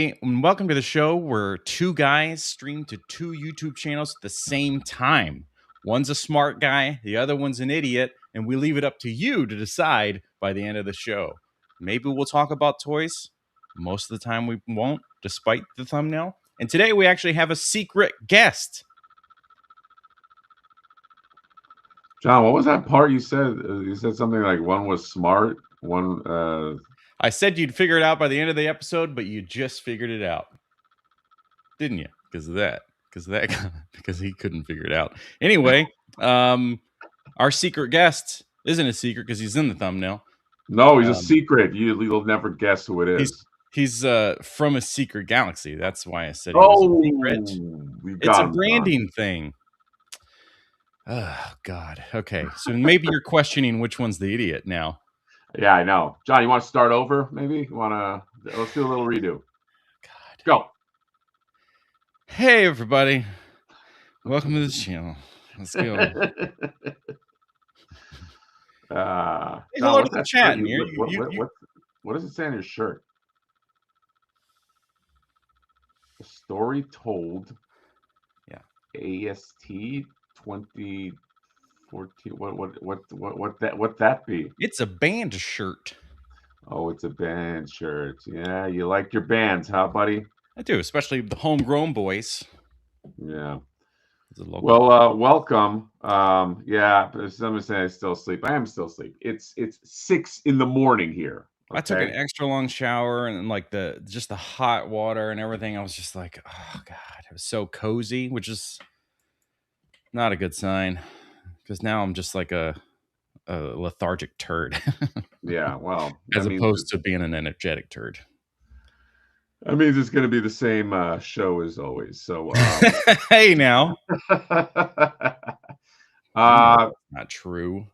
And welcome to the show where two guys stream to two YouTube channels at the same time. One's a smart guy, the other one's an idiot, and we leave it up to you to decide by the end of the show. Maybe we'll talk about toys. Most of the time we won't, despite the thumbnail. And today we actually have a secret guest. John, what was that part you said? You said something like one was smart, one... I said you'd figure it out by the end of the episode, but you just figured it out. Didn't you? Because of that. Because he couldn't figure it out. Anyway, our secret guest isn't a secret because he's in the thumbnail. No, he's a secret. You'll never guess who it is. He's from a secret galaxy. That's why I said he was a secret. It's a branding thing. Oh, God. Okay. So maybe you're questioning which one's the idiot now. Yeah, I know. John, you want to start over, maybe? Let's do a little redo. God. Go. Hey, everybody. Welcome to the channel. Let's go. Hello to the chat. What does it say on your shirt? A story told. Yeah. AST 2014. What that be? It's a band shirt. Oh, it's a band shirt. Yeah, you like your bands, huh, buddy? I do, especially the homegrown boys. Yeah. Well, welcome. Yeah, somebody saying I still sleep. I am still asleep. It's 6 a.m. here. Okay? I took an extra long shower and like the hot water and everything. I was just like, oh God, it was so cozy, which is not a good sign because now I'm just like a lethargic turd. Yeah, well, as opposed to being an energetic turd. That means it's going to be the same show as always. So, hey, now, not true.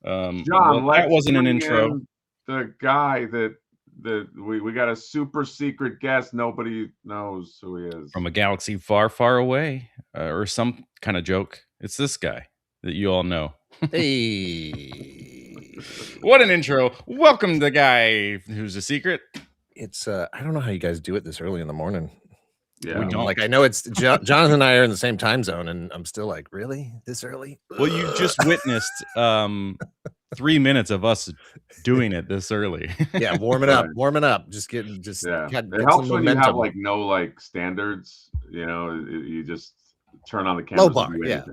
John, that wasn't an intro. The guy that we got a super secret guest. Nobody knows who he is from a galaxy far, far away, or some kind of joke. It's this guy that you all know. Hey, what an intro! Welcome to the guy who's a secret. It's I don't know how you guys do it this early in the morning. Yeah, we don't. Like I know it's Jonathan and I are in the same time zone, and I'm still like, really this early? Well, you just witnessed 3 minutes of us doing it this early. Yeah, warming up, just it helps when you have like no standards. You know, you just turn on the camera. Low bar, yeah,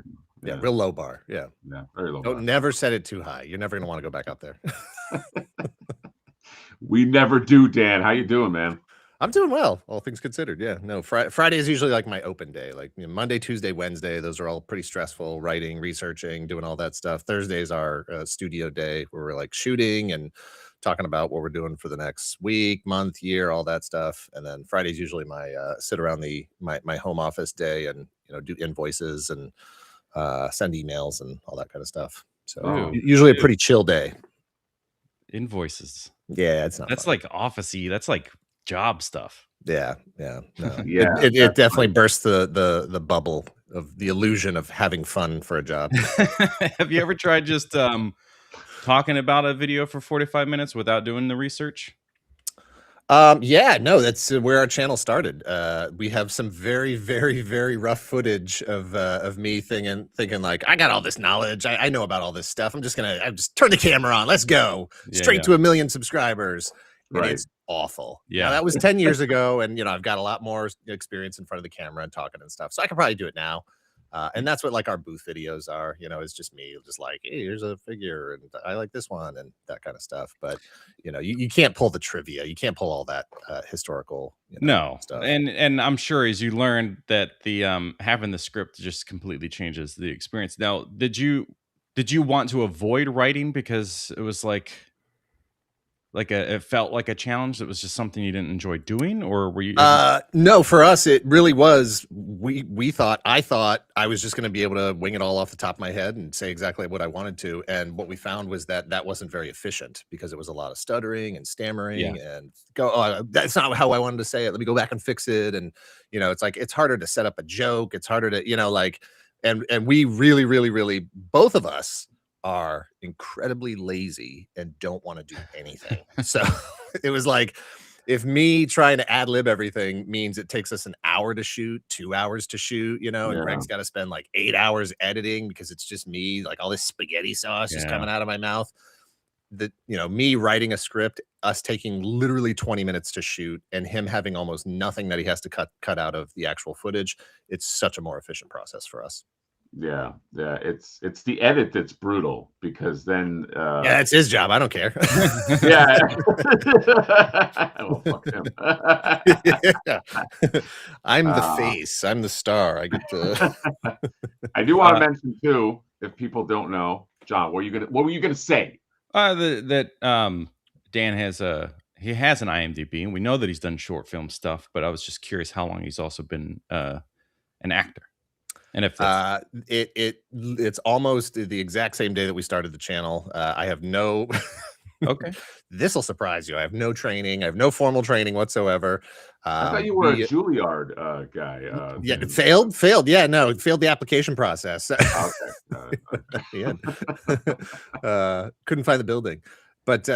real low bar, yeah, very low. Bar. Never set it too high. You're never gonna want to go back out there. We never do, Dan. How you doing, man? I'm doing well, all things considered. Yeah, no, Friday is usually like my open day. Like Monday, Tuesday, Wednesday, those are all pretty stressful. Writing, researching, doing all that stuff. Thursdays are studio day where we're like shooting and talking about what we're doing for the next week, month, year, all that stuff. And then Friday's usually my sit around my home office day and do invoices and send emails and all that kind of stuff. So usually a pretty chill day. Invoices. Yeah, it's not. That's fun. Like office-y. That's like job stuff. Yeah. No. Yeah. It definitely bursts the bubble of the illusion of having fun for a job. Have you ever tried just talking about a video for 45 minutes without doing the research? Yeah, no, that's where our channel started. We have some very, very, very rough footage of me thinking like, I got all this knowledge. I know about all this stuff. I'm just turn the camera on. Let's go straight to 1 million subscribers. And right. It's awful. Yeah. Now, that was 10 years ago. And, I've got a lot more experience in front of the camera and talking and stuff. So I could probably do it now. And that's what like our booth videos are, it's just me just like, hey, here's a figure and I like this one and that kind of stuff. But, you can't pull the trivia. You can't pull all that historical stuff. And I'm sure as you learned that the having the script just completely changes the experience. Now, did you want to avoid writing because it was it felt like a challenge that was just something you didn't enjoy doing, or were you? No, for us, it really was. I thought I was just going to be able to wing it all off the top of my head and say exactly what I wanted to. And what we found was that wasn't very efficient because it was a lot of stuttering and stammering and that's not how I wanted to say it. Let me go back and fix it. And, it's like, it's harder to set up a joke. It's harder to, and we really, really, really, both of us are incredibly lazy and don't want to do anything. So it was like, if me trying to ad lib everything means it takes us an hour to shoot, 2 hours to shoot, you know, and Greg's got to spend like 8 hours editing because it's just me, like all this spaghetti sauce just coming out of my mouth. That, you know, me writing a script, us taking literally 20 minutes to shoot, and him having almost nothing that he has to cut out of the actual footage. It's such a more efficient process for us. Yeah, it's the edit that's brutal, because then yeah, it's his job. I don't care. Yeah. Well, fuck him. Yeah. I'm the face. I'm the star. I get to. I do want to mention too, if people don't know, John, what were you gonna say? That Dan has an IMDb, and we know that he's done short film stuff. But I was just curious how long he's also been an actor. And if it's almost the exact same day that we started the channel. I have no. Okay. This will surprise you. I have no training. I have no formal training whatsoever. I thought you were a Juilliard guy. Yeah, failed. Yeah, no, it failed the application process. Okay. Yeah. Couldn't find the building. But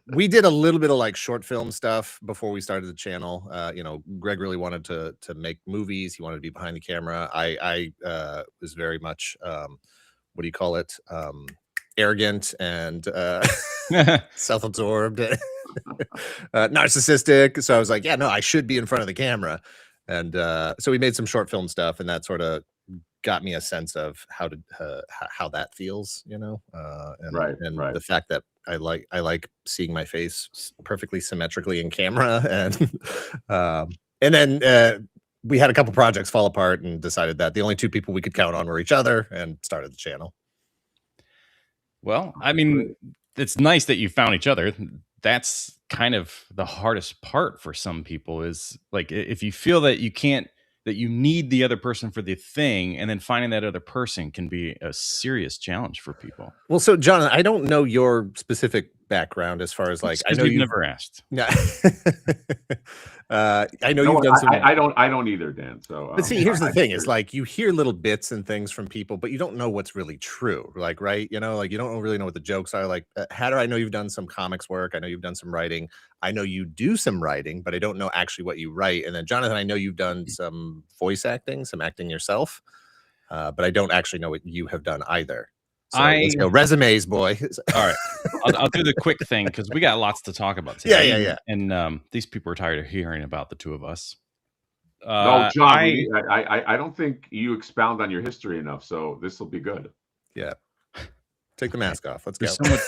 we did a little bit of like short film stuff before we started the channel. You know, Greg really wanted to make movies. He wanted to be behind the camera. I was very much, what do you call it? Arrogant and self-absorbed, narcissistic. So I was like, yeah, no, I should be in front of the camera. And so we made some short film stuff, and that sort of got me a sense of how that feels, you know, and the fact that I like seeing my face perfectly symmetrically in camera, and then we had a couple projects fall apart and decided that the only two people we could count on were each other, and started the channel. Well, I mean, it's nice that you found each other. That's kind of the hardest part for some people, is like, if you feel that you need the other person for the thing, and then finding that other person can be a serious challenge for people. Well, so John, I don't know your specific background as far as like, I know you've never asked. Yeah. I know you've done some. I don't either, Dan. So, but see, here's the thing: is like you hear little bits and things from people, but you don't know what's really true. Like, right? You know, like you don't really know what the jokes are. Like, Hatter, I know you've done some comics work. I know you've done some writing. I know you do some writing, but I don't know actually what you write. And then Jonathan, I know you've done some voice acting, some acting yourself, but I don't actually know what you have done either. So let's go resumes, boy. All right, I'll do the quick thing because we got lots to talk about today. Yeah. And these people are tired of hearing about the two of us. No, John, I don't think you expound on your history enough, so this will be good. Yeah, take the mask off. Let's go. So much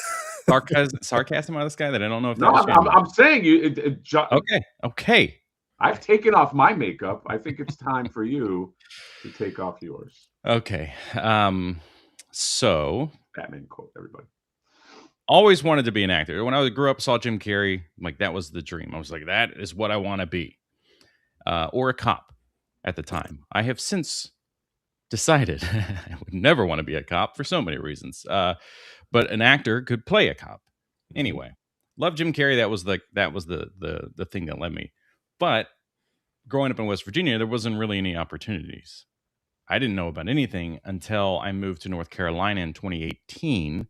sarcasm out of this guy that I don't know if. No, I'm saying you. John, okay. I've taken off my makeup. I think it's time for you to take off yours. Okay. So Batman quote, everybody. Always wanted to be an actor. When I grew up, saw Jim Carrey, like that was the dream. I was like, that is what I want to be. Or a cop at the time. I have since decided I would never want to be a cop for so many reasons. But an actor could play a cop. Anyway, love Jim Carrey. That was the thing that led me. But growing up in West Virginia, there wasn't really any opportunities. I didn't know about anything until I moved to North Carolina in 2018.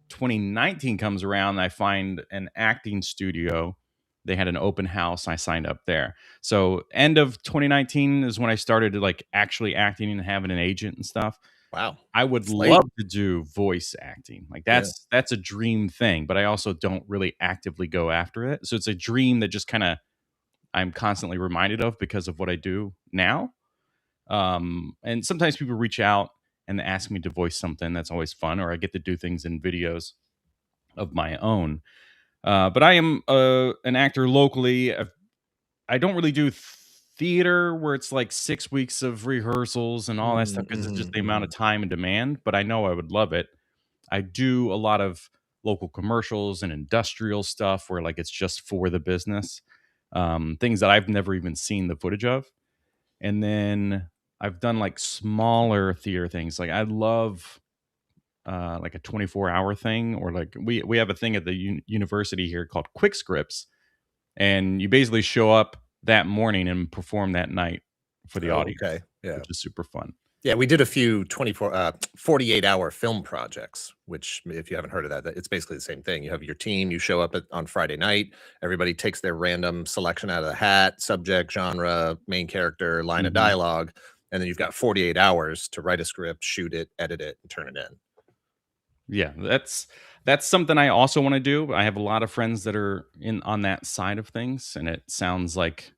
2019 comes around, and I find an acting studio. They had an open house. I signed up there. So end of 2019 is when I started like actually acting and having an agent and stuff. Wow. I would love to do voice acting. Like that's a dream thing, but I also don't really actively go after it. So it's a dream that just kind of I'm constantly reminded of because of what I do now. And sometimes people reach out and ask me to voice something. That's always fun. Or I get to do things in videos of my own. But I am an actor locally. I don't really do theater where it's like 6 weeks of rehearsals and all that stuff because it's just the amount of time and demand. But I know I would love it. I do a lot of local commercials and industrial stuff where like it's just for the business. Things that I've never even seen the footage of. And then I've done like smaller theater things. Like I love like a 24-hour thing, or like we have a thing at the university here called Quick Scripts, and you basically show up that morning and perform that night for the audience. Okay, yeah, which is super fun. Yeah, we did a few 48-hour film projects, which if you haven't heard of that, it's basically the same thing. You have your team, you show up on Friday night, everybody takes their random selection out of the hat, subject, genre, main character, line of dialogue, and then you've got 48 hours to write a script, shoot it, edit it, and turn it in. Yeah, that's something I also want to do. I have a lot of friends that are on that side of things, and it sounds like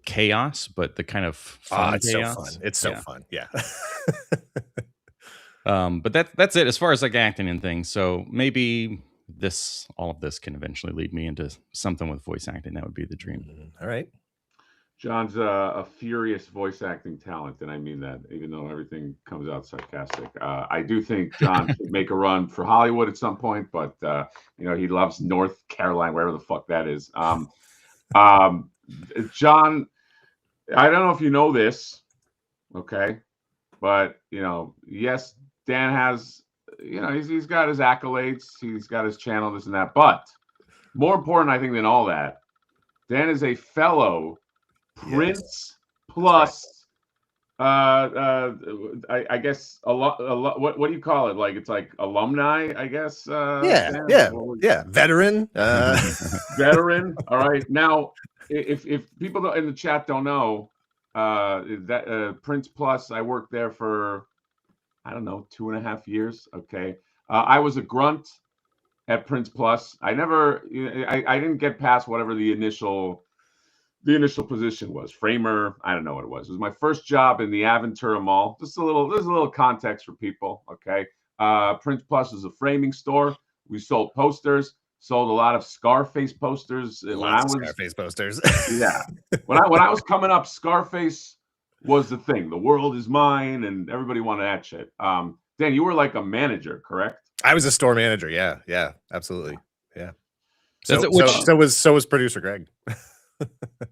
chaos, but the kind of fun it's chaos. so fun. It's so fun. Yeah. But that's it as far as like acting and things. So maybe all of this can eventually lead me into something with voice acting. That would be the dream. All right. John's a furious voice acting talent, and I mean that, even though everything comes out sarcastic. I do think John should make a run for Hollywood at some point, but he loves North Carolina, wherever the fuck that is. John, I don't know if you know this, okay, but yes, Dan has, he's got his accolades, he's got his channel, this and that, but more important, I think, than all that, Dan is a fellow Prince Plus. I guess a lot. What do you call it? Like, it's like alumni, I guess. Veteran. Veteran. All right. Now, if people in the chat don't know, that Prince Plus, I worked there for, I don't know, 2.5 years. Okay. I was a grunt at Prince Plus. I didn't get past whatever the initial position was. Framer, I don't know what it was. It was my first job in the Aventura Mall. There's a little context for people, okay? Prince Plus is a framing store. We sold posters, sold a lot of Scarface posters. Scarface posters. Yeah. When I was coming up, Scarface was the thing. The world is mine, and everybody wanted that shit. Dan, you were like a manager, correct? I was a store manager. Yeah, absolutely. Yeah. So was producer Greg.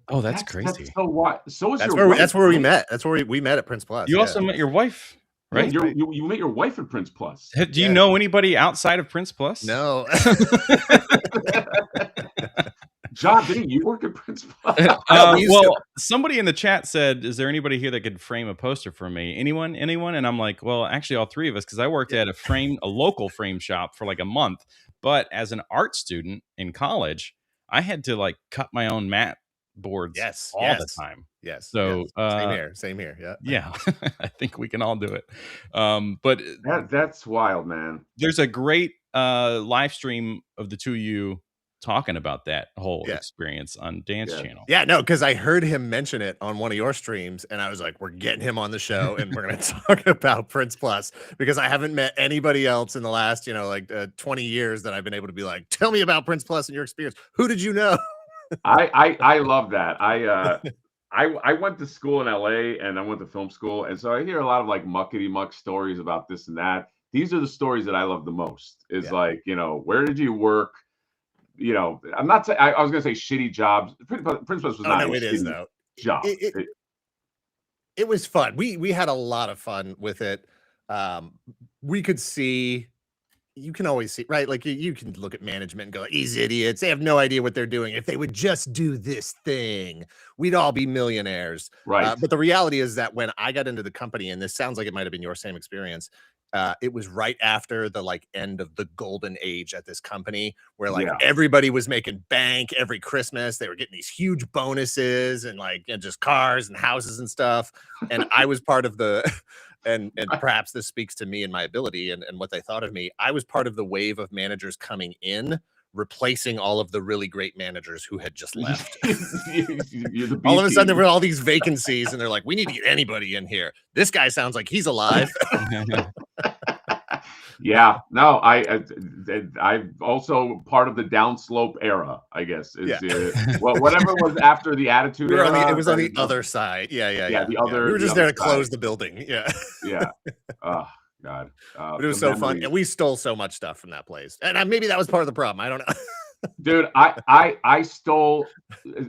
Oh, that's crazy. That's so what? So is that's your where wife, that's where we met. That's where we met at Prince Plus. You also met your wife, right? You met your wife at Prince Plus. Do you know anybody outside of Prince Plus? No. John, didn't you work at Prince Plus? Well, somebody in the chat said, "Is there anybody here that could frame a poster for me? Anyone? And I'm like, well, actually, all three of us, because I worked at a local frame shop for like a month. But as an art student in college, I had to like cut my own mat boards all the time. Yes. So same here. Yeah. Yeah. I think we can all do it. But that's wild, man. There's a great live stream of the two of you talking about that whole experience on Dan's channel. Yeah, no, because I heard him mention it on one of your streams, and I was like, we're getting him on the show, and we're going to talk about Prince Plus, because I haven't met anybody else in the last, 20 years that I've been able to be like, tell me about Prince Plus and your experience. Who did you know? I love that. I went to school in LA, and I went to film school, and so I hear a lot of like muckety muck stories about this and that. These are the stories that I love the most. Is like, where did you work? I'm not saying, I was gonna say shitty jobs. Prince Plus was not a shitty job. It was fun. We had a lot of fun with it. We could see, you can always see, right? Like you can look at management and go, these idiots, they have no idea what they're doing. If they would just do this thing, we'd all be millionaires. Right. But the reality is that when I got into the company, and this sounds like it might have been your same experience, it was right after the end of the golden age at this company, where everybody was making bank every Christmas. They were getting these huge bonuses and just cars and houses and stuff. And I was part of the, and perhaps this speaks to me and my ability and what they thought of me. I was part of the wave of managers coming in, replacing all of the really great managers who had just left. All of a sudden there were all these vacancies, and they're like, we need to get anybody in here. This guy sounds like he's alive. Yeah, no, I'm also part of the downslope era, I guess. Whatever was after the Attitude era. It was on the other side. Yeah. The other. We were just there to close the building. Yeah. Yeah. Oh God. But it was so fun, and we stole so much stuff from that place. And maybe that was part of the problem. I don't know. Dude, I stole.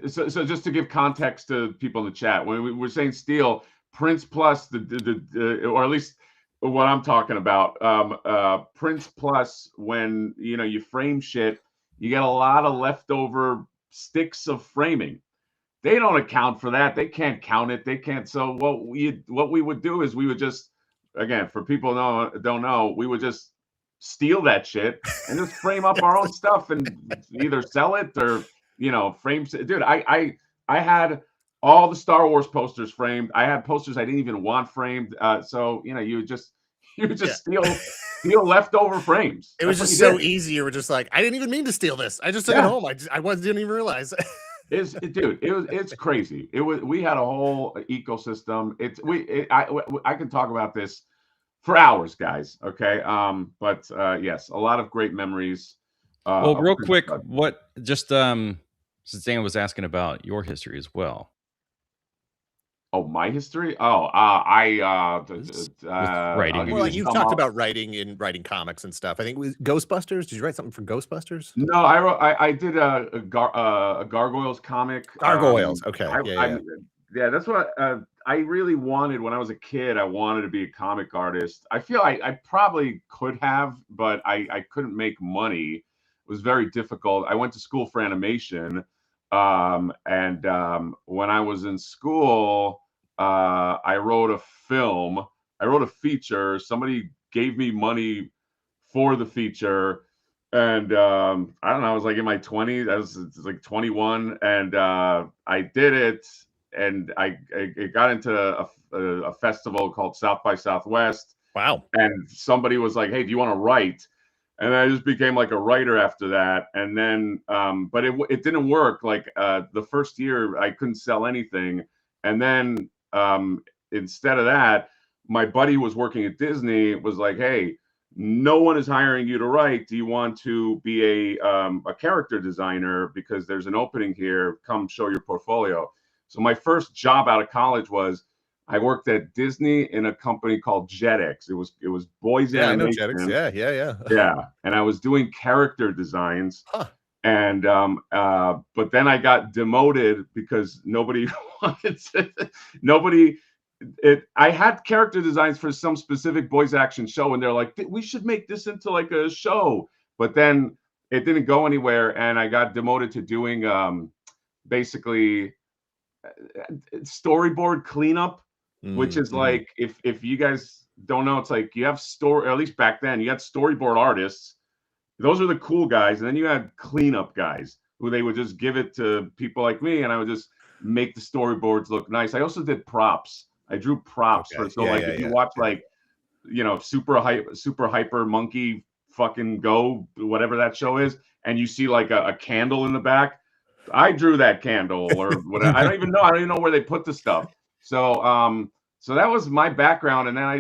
So just to give context to people in the chat, when we were saying steal, Prince Plus, or at least what I'm talking about, Prince Plus, when you frame shit, you get a lot of leftover sticks of framing they don't account for that. They can't count it. They can't. So what we would do is we would just, again, for people who don't know, we would just steal that shit and just frame up our own stuff and either sell it or, you know, frame. Dude, I had all the Star Wars posters framed. I had posters I didn't even want framed. So, you know, you would just steal leftover frames. It was That's just what you so did. easy. You were just like, I didn't even mean to steal this. I just took it home. I didn't even realize. It's crazy. We had a whole ecosystem. I can talk about this for hours, guys. Okay. But yes, a lot of great memories. Well, real quick, what just since Dan was asking about your history as well. Oh, my history? Oh, writing. Well, like you've talked about writing comics and stuff. I think with Ghostbusters. Did you write something for Ghostbusters? No, I did a Gargoyles comic. Gargoyles. Okay. Yeah, that's what I really wanted when I was a kid. I wanted to be a comic artist. I feel I probably could have, but I couldn't make money. It was very difficult. I went to school for animation. And when I was in school, I wrote a film. I wrote a feature. Somebody gave me money for the feature. And I don't know, I was like in my 20s. I was like 21, and I did it. And I got into a festival called South by Southwest. Wow. And somebody was like, "Hey, do you want to write?" And I just became like a writer after that. And then, but it didn't work. Like the first year, I couldn't sell anything. And then instead of that, my buddy was working at Disney. Was like, "Hey, no one is hiring you to write. Do you want to be a character designer? Because there's an opening here. Come show your portfolio." So my first job out of college was I worked at Disney in a company called Jetix. It was boys animation. I know Jetix. Yeah, and I was doing character designs. Huh. And but then I got demoted because nobody wanted to. I had character designs for some specific boys action show, and they're like, "We should make this into like a show." But then it didn't go anywhere, and I got demoted to doing basically storyboard cleanup, which is like, if you guys don't know, it's like you have or at least back then you had storyboard artists. Those are the cool guys, and then you had cleanup guys who they would just give it to people like me, and I would just make the storyboards look nice. I also did props. I drew props for if you watch like, you know, super hyper monkey fucking go, whatever that show is, and you see like a candle in the back. I drew that candle or whatever. I don't even know where they put the stuff. So so that was my background, and then I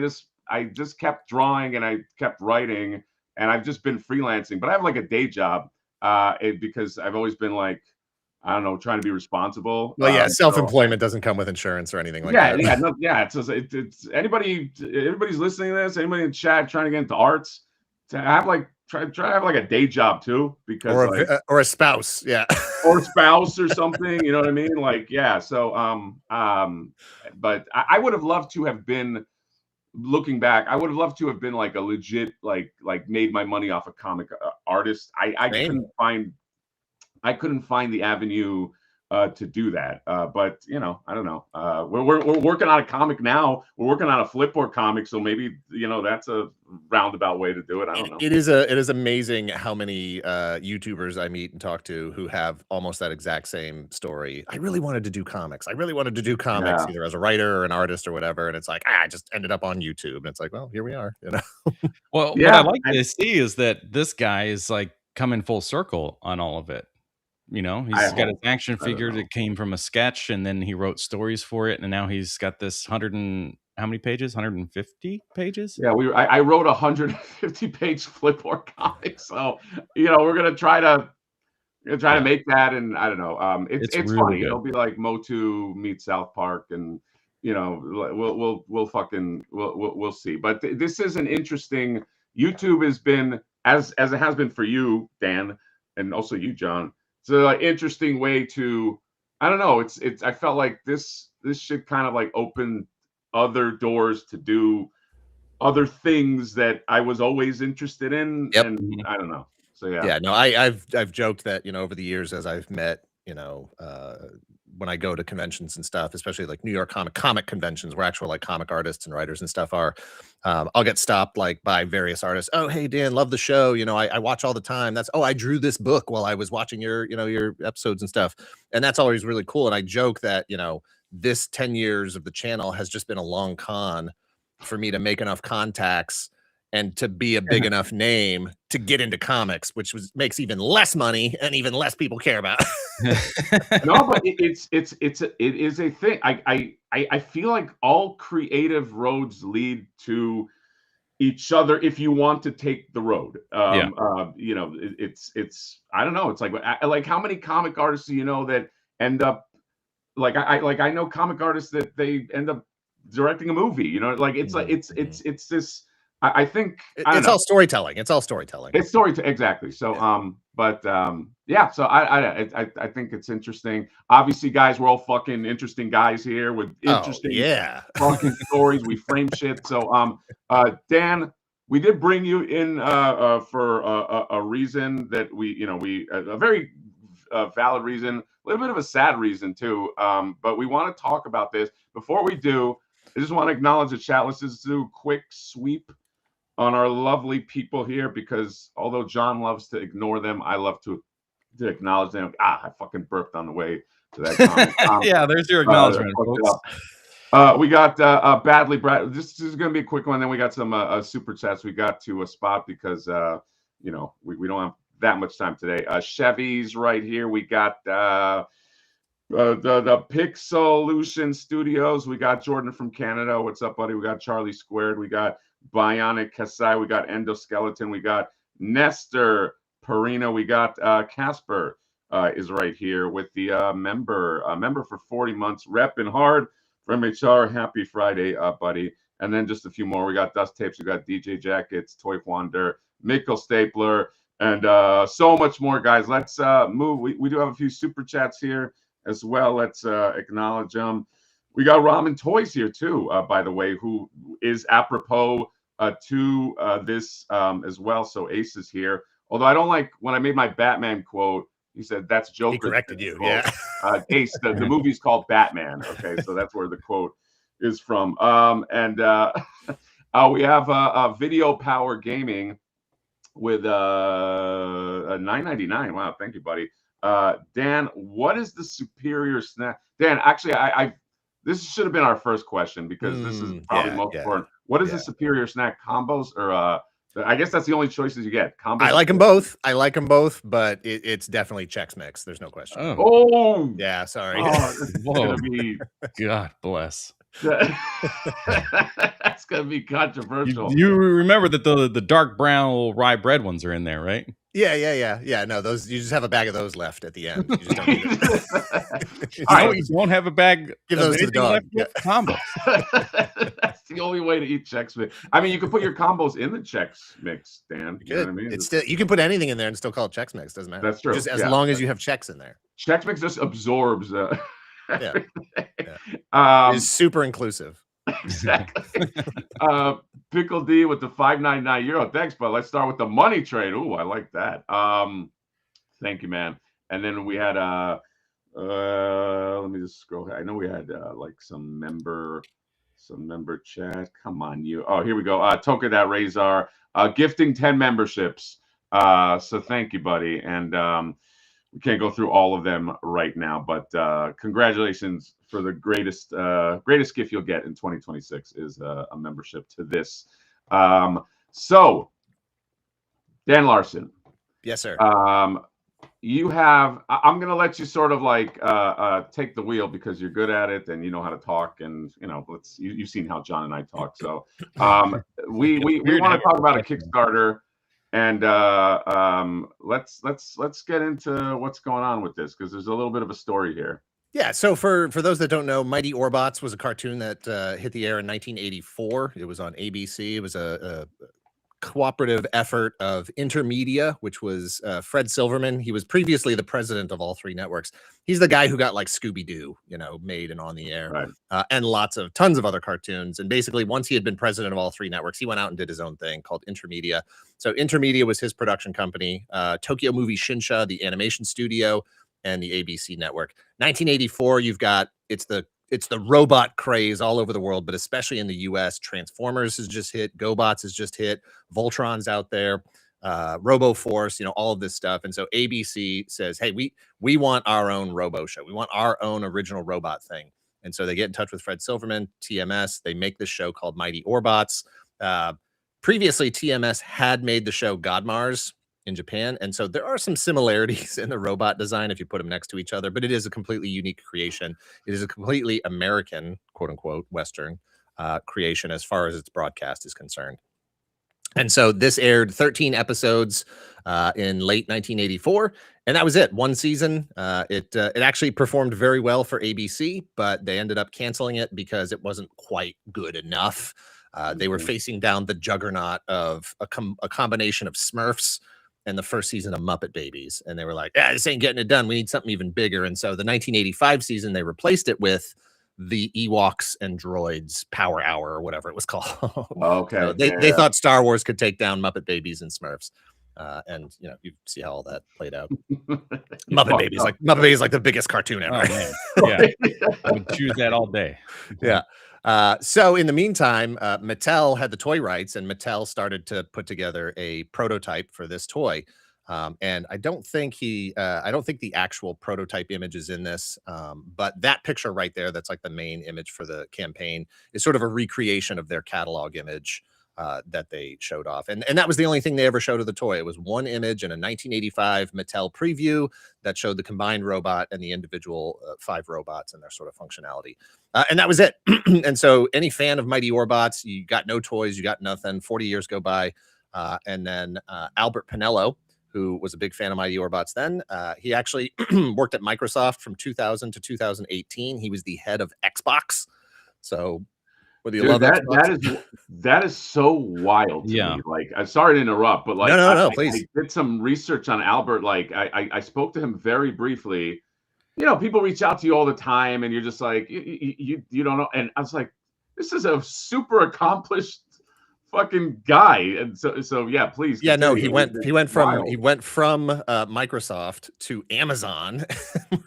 just kept drawing and I kept writing, and I've just been freelancing. But I have like a day job because I've always been like, I don't know, trying to be responsible. Well, yeah, self-employment doesn't come with insurance or anything like that. It's everybody's listening to this, anybody in chat trying to get into arts, to have like try to have like a day job too, because or a spouse, or a spouse or something, you know what I mean? Like, yeah. So but I would have loved to have been, looking back, I would have loved to have been like a legit like made my money off a comic artist. I couldn't find the avenue to do that. But you know, I don't know. We're working on a comic now. We're working on a Flipboard comic, so maybe, you know, that's a roundabout way to do it. I don't know. It is amazing how many YouTubers I meet and talk to who have almost that exact same story. I really wanted to do comics. Either as a writer or an artist or whatever. And it's like, I just ended up on YouTube. And it's like, well, here we are. You know. Well, what I like to see is that this guy is like coming full circle on all of it. You know, he's got an action figure that came from a sketch, and then he wrote stories for it, and now he's got this how many pages? 150 pages? Yeah, I wrote a 150-page Flipboard comic, so you know, we're gonna try to make that, and I don't know. It's really funny. Good. It'll be like Motu meets South Park, and you know, we'll see. But this is an interesting. YouTube has been, as it has been for you, Dan, and also you, John. It's an interesting way to, I don't know. I felt like this should kind of like open other doors to do other things that I was always interested in. Yep. And I don't know. So yeah. Yeah, no, I've joked that, you know, over the years as I've met, you know, when I go to conventions and stuff, especially like New York comic conventions where actual like comic artists and writers and stuff are, I'll get stopped like by various artists. Oh, hey Dan, love the show. You know, I watch all the time. That's, oh, I drew this book while I was watching your, you know, your episodes and stuff. And that's always really cool. And I joke that, you know, this 10 years of the channel has just been a long con for me to make enough contacts and to be a big enough name to get into comics, which makes even less money and even less people care about. No, but it is a thing. I feel like all creative roads lead to each other if you want to take the road. You know, it's I don't know. It's like how many comic artists do you know that end up like I know comic artists that they end up directing a movie. You know, like it's like it's this. I think it's all storytelling. It's all storytelling. It's storytelling, exactly. So, yeah. So I think it's interesting. Obviously, guys, we're all fucking interesting guys here with interesting, fucking stories. We frame shit. So, Dan, we did bring you in for a reason that a very valid reason, a little bit of a sad reason too. But we want to talk about this. Before we do, I just want to acknowledge the chat. Let's just do a quick sweep on our lovely people here, because although John loves to ignore them, I love to acknowledge them. I fucking burped on the way to that comment. Yeah, there's your acknowledgement, folks. We got Badly Brad. This is going to be a quick one. Then we got some super chats we got to a spot because you know, we don't have that much time today. Chevy's right here. We got the Pixolution Studios. We got Jordan from Canada. What's up, buddy? We got Charlie Squared. We got Bionic Kasai. We got Endoskeleton. We got Nestor Perino. We got Casper is right here with the member for 40 months, repping hard from HR. Happy Friday, buddy. And then just a few more. We got Dust Tapes. We got DJ Jackets, Toy Wander, Mikkel Stapler, and so much more, guys. Let's move. We do have a few super chats here as well. Let's acknowledge them. We got Ramen Toys here too, by the way, who is apropos to this as well. So Ace is here. Although I don't like when I made my Batman quote, he said that's Joker. He corrected you, quote. yeah. Ace, the movie's called Batman. Okay, so that's where the quote is from. We have Video Power Gaming with $9.99. Wow, thank you, buddy. Dan, what is the superior snack? Dan, actually, this should have been our first question because this is probably most important. What is the superior snack, combos or I guess that's the only choices you get. Combos. I like them both. But it's definitely Chex Mix. There's no question. Oh yeah, sorry. It's gonna be God bless. That's gonna be controversial. You remember that the dark brown rye bread ones are in there, right? Yeah. No, those you just have a bag of those left at the end. You just don't need it. You don't have a bag. Give those to the dog. Combos. That's the only way to eat Chex Mix. I mean, you can put your combos in the Chex Mix, Dan. You know what I mean? It's still, you can put anything in there and still call it Chex Mix. Doesn't matter. That's true. Just as long as you have Chex in there. Chex Mix just absorbs. It's super inclusive. Exactly. Pickle D with the €5.99. Thanks, but let's start with the money trade. Ooh, I like that. Thank you, man. And then we had let me just scroll. I know we had like some member chat. Come on, you. Oh, here we go. Toka that Razor gifting 10 memberships. So thank you, buddy. And we can't go through all of them right now, but congratulations for the greatest gift you'll get in 2026 is a membership to this. So, Dan Larson. Yes, sir. You have. I'm going to let you sort of like take the wheel because you're good at it and you know how to talk, and you know you've seen how John and I talk. So we want to talk about a Kickstarter. And let's get into what's going on with this because there's a little bit of a story here. Yeah. So for those that don't know, Mighty Orbots was a cartoon that hit the air in 1984. It was on ABC. It was a cooperative effort of Intermedia, which was Fred Silverman. He was previously the president of all three networks. He's the guy who got like Scooby-Doo, made and on the air, right. And tons of other cartoons. And basically, once he had been president of all three networks, he went out and did his own thing called Intermedia. So Intermedia was his production company. Tokyo Movie Shinsha, the animation studio, and the ABC network. 1984, you've got it's the robot craze all over the world, but especially in the US. Transformers has just hit, GoBots has just hit, Voltron's out there, RoboForce, all of this stuff. And so ABC says, hey, we want our own Robo show. We want our own original robot thing. And so they get in touch with Fred Silverman, TMS. They make this show called Mighty Orbots. Previously, TMS had made the show Godmars in Japan. And so there are some similarities in the robot design if you put them next to each other, but it is a completely unique creation. It is a completely American, quote unquote, Western creation as far as its broadcast is concerned. And so this aired 13 episodes in late 1984, and that was it. One season. It actually performed very well for ABC, but they ended up canceling it because it wasn't quite good enough. They were facing down the juggernaut of a combination of Smurfs and the first season of Muppet Babies, and they were like, this ain't getting it done. We need something even bigger. And so the 1985 season, they replaced it with the Ewoks and Droids Power Hour or whatever it was called. Okay. So they thought Star Wars could take down Muppet Babies and Smurfs. And you see how all that played out. Muppet Babies like the biggest cartoon ever. Oh, man. Yeah. I would choose that all day. Yeah. So in the meantime, Mattel had the toy rights, and Mattel started to put together a prototype for this toy. And I don't think the actual prototype image is in this, but that picture right there, that's like the main image for the campaign, is sort of a recreation of their catalog image that they showed off. And that was the only thing they ever showed of the toy. It was one image in a 1985 Mattel preview that showed the combined robot and the individual 5 robots and their sort of functionality. And that was it. And so any fan of Mighty Orbots, you got no toys, you got nothing. 40 years go by. And then Albert Penello, who was a big fan of Mighty Orbots then, he actually worked at Microsoft from 2000 to 2018. He was the head of Xbox. So whether you love that is so wild to me. Like, I'm sorry to interrupt, but like, no, please. I did some research on Albert. Like, I spoke to him very briefly. People reach out to you all the time, and you're just like, you don't know. And I was like, this is a super accomplished fucking guy. And so yeah, please. Yeah, no, he went from Microsoft to Amazon.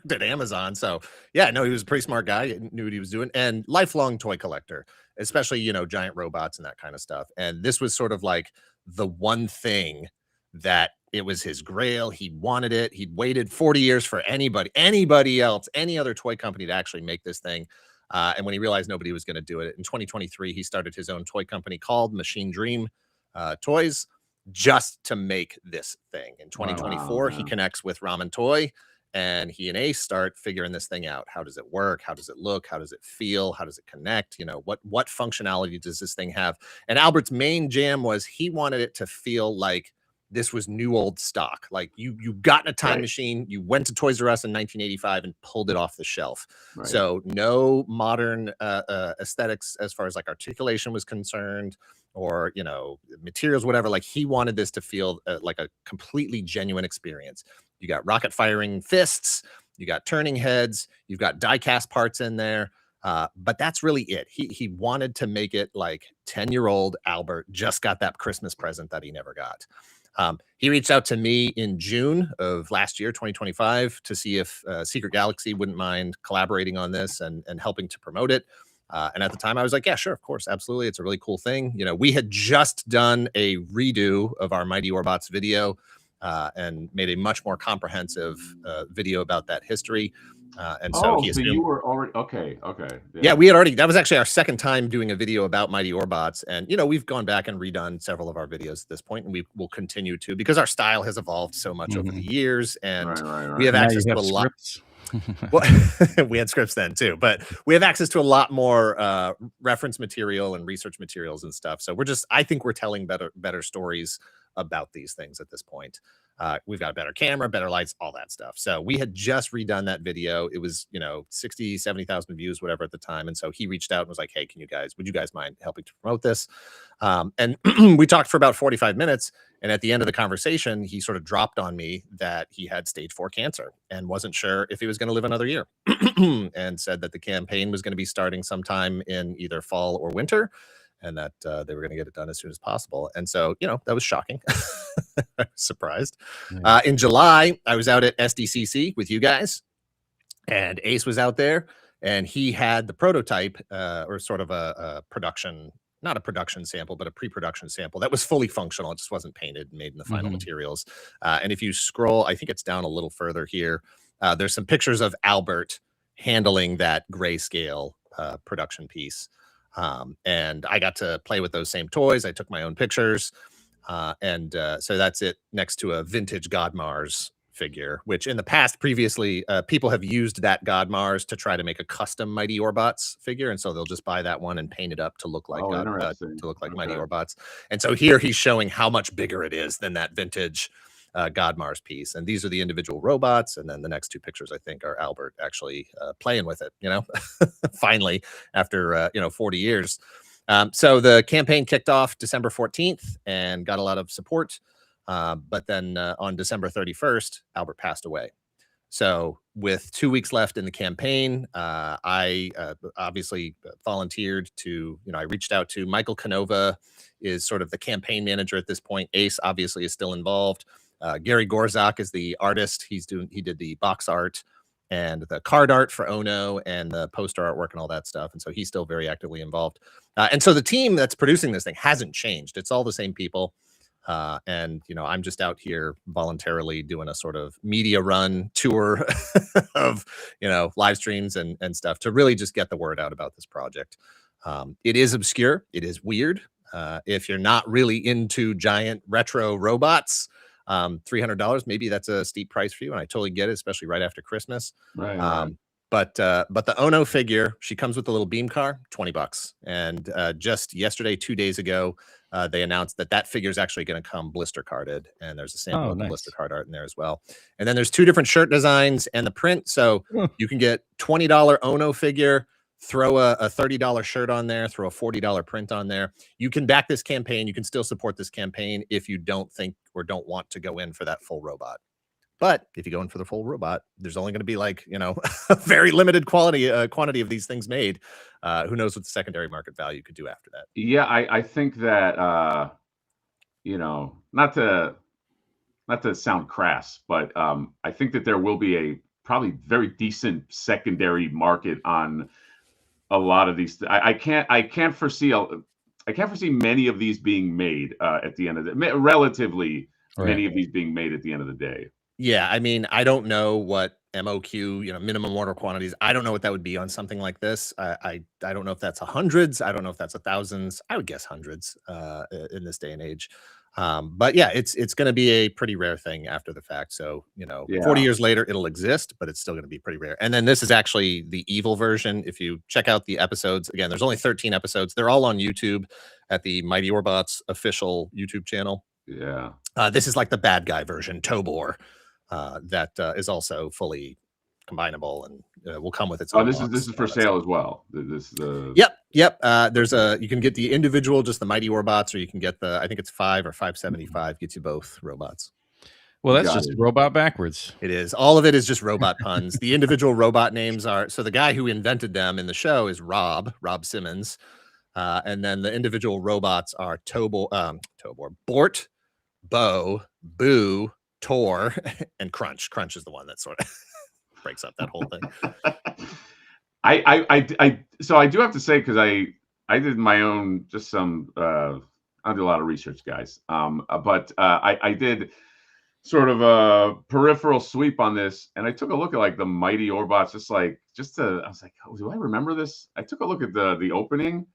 Did Amazon. So yeah, no, he was a pretty smart guy, knew what he was doing, and lifelong toy collector, especially giant robots and that kind of stuff. And this was sort of like the one thing that it was his grail. He wanted it. He'd waited 40 years for anybody else, any other toy company to actually make this thing. And when he realized nobody was going to do it, in 2023, he started his own toy company called Machine Dream Toys, just to make this thing. In 2024, he connects with Ramen Toy, and he and Ace start figuring this thing out. How does it work? How does it look? How does it feel? How does it connect? What functionality does this thing have? And Albert's main jam was he wanted it to feel like this was new old stock. Like you got in a time machine, you went to Toys R Us in 1985 and pulled it off the shelf. Right. So no modern aesthetics as far as like articulation was concerned, or materials, whatever. Like he wanted this to feel like a completely genuine experience. You got rocket firing fists, you got turning heads, you've got die cast parts in there. But that's really it. He wanted to make it like 10-year-old Albert just got that Christmas present that he never got. He reached out to me in June of last year, 2025, to see if Secret Galaxy wouldn't mind collaborating on this and helping to promote it. And at the time I was like, yeah, sure, of course, absolutely. It's a really cool thing. We had just done a redo of our Mighty Orbots video and made a much more comprehensive video about that history. And so so you were already okay. Yeah, we had already. That was actually our second time doing a video about Mighty Orbots, and we've gone back and redone several of our videos at this point, and we will continue to, because our style has evolved so much over the years, and we have access to a lot. Well, we had scripts then too, but we have access to a lot more reference material and research materials and stuff. So I think we're telling better stories about these things at this point. We've got a better camera, better lights, all that stuff. So we had just redone that video. It was, 60, 70,000 views, whatever at the time. And so he reached out and was like, hey, would you guys mind helping to promote this? And we talked for about 45 minutes. And at the end of the conversation, he sort of dropped on me that he had stage 4 cancer and wasn't sure if he was going to live another year and said that the campaign was going to be starting sometime in either fall or winter. and that they were going to get it done as soon as possible. And so, that was shocking. I was surprised. Yeah. In July, I was out at SDCC with you guys, and Ace was out there, and he had the prototype, or sort of a production, not a production sample, but a pre-production sample that was fully functional. It just wasn't painted and made in the final materials. And if you scroll, I think it's down a little further here, there's some pictures of Albert handling that grayscale production piece. And I got to play with those same toys. I took my own pictures. So that's it next to a vintage God Mars figure, which in the past, previously, people have used that God Mars to try to make a custom Mighty Orbots figure, and so they'll just buy that one and paint it up to look like Mighty Orbots. And so here he's showing how much bigger it is than that vintage God Mars piece. And these are the individual robots, and then the next two pictures I think are Albert actually playing with it. Finally after 40 years. So the campaign kicked off December 14th and got a lot of support. But then on December 31st, Albert passed away. So with 2 weeks left in the campaign, I obviously volunteered to, I reached out to Michael Canova, is sort of the campaign manager at this point. Ace obviously is still involved. Gary Gorzak is the artist. He did the box art and the card art for Ono and the poster artwork and all that stuff. And so he's still very actively involved. And so the team that's producing this thing hasn't changed. It's all the same people. And I'm just out here voluntarily doing a sort of media run tour of live streams and stuff to really just get the word out about this project. It is obscure, it is weird. If you're not really into giant retro robots, $300, maybe that's a steep price for you, and I totally get it, especially right after Christmas. Right. But the Ono figure, she comes with a little beam car, $20. And just yesterday, 2 days ago, they announced that figure is actually going to come blister carded, and there's a sample of the blister card art in there as well. And then there's two different shirt designs and the print, so you can get $20 Ono figure, throw a $30 shirt on there, throw a $40 print on there. You can back this campaign. You can still support this campaign if you don't think or don't want to go in for that full robot. But if you go in for the full robot, there's only going to be a very limited quantity of these things made. Who knows what the secondary market value could do after that? Yeah, I think that not to sound crass, but I think that there will be a probably very decent secondary market on a lot of these. I can't foresee many of these being made at the end of the relatively many of these being made at the end of the day. Yeah, I mean, I don't know what MOQ, minimum order quantities. I don't know what that would be on something like this. I don't know if that's hundreds. I don't know if that's thousands. I would guess hundreds in this day and age. But yeah, it's going to be a pretty rare thing after the fact. So 40 years later, it'll exist, but it's still going to be pretty rare. And then this is actually the evil version. If you check out the episodes, again, there's only 13 episodes. They're all on YouTube at the Mighty Orbots official YouTube channel. Yeah. This is like the bad guy version, Tobor. That is also fully combinable and will come with its own. This is for sale as well. Yep. There's you can get the individual, just the Mighty Orbots, or you can get I think it's $5 or $5.75 gets you both robots. Well, that's just robot backwards. It is. All of it is just robot puns. The individual robot names are, so the guy who invented them in the show is Rob Simmons. And then the individual robots are Tobor, Bort, Bo, Boo, Tor, and Crunch. Crunch is the one that sort of breaks up that whole thing. So I do have to say, because I did my own, just some I did a lot of research, guys. But I did sort of a peripheral sweep on this, and I took a look at the Mighty Orbots, I was like, oh, do I remember this? I took a look at the opening.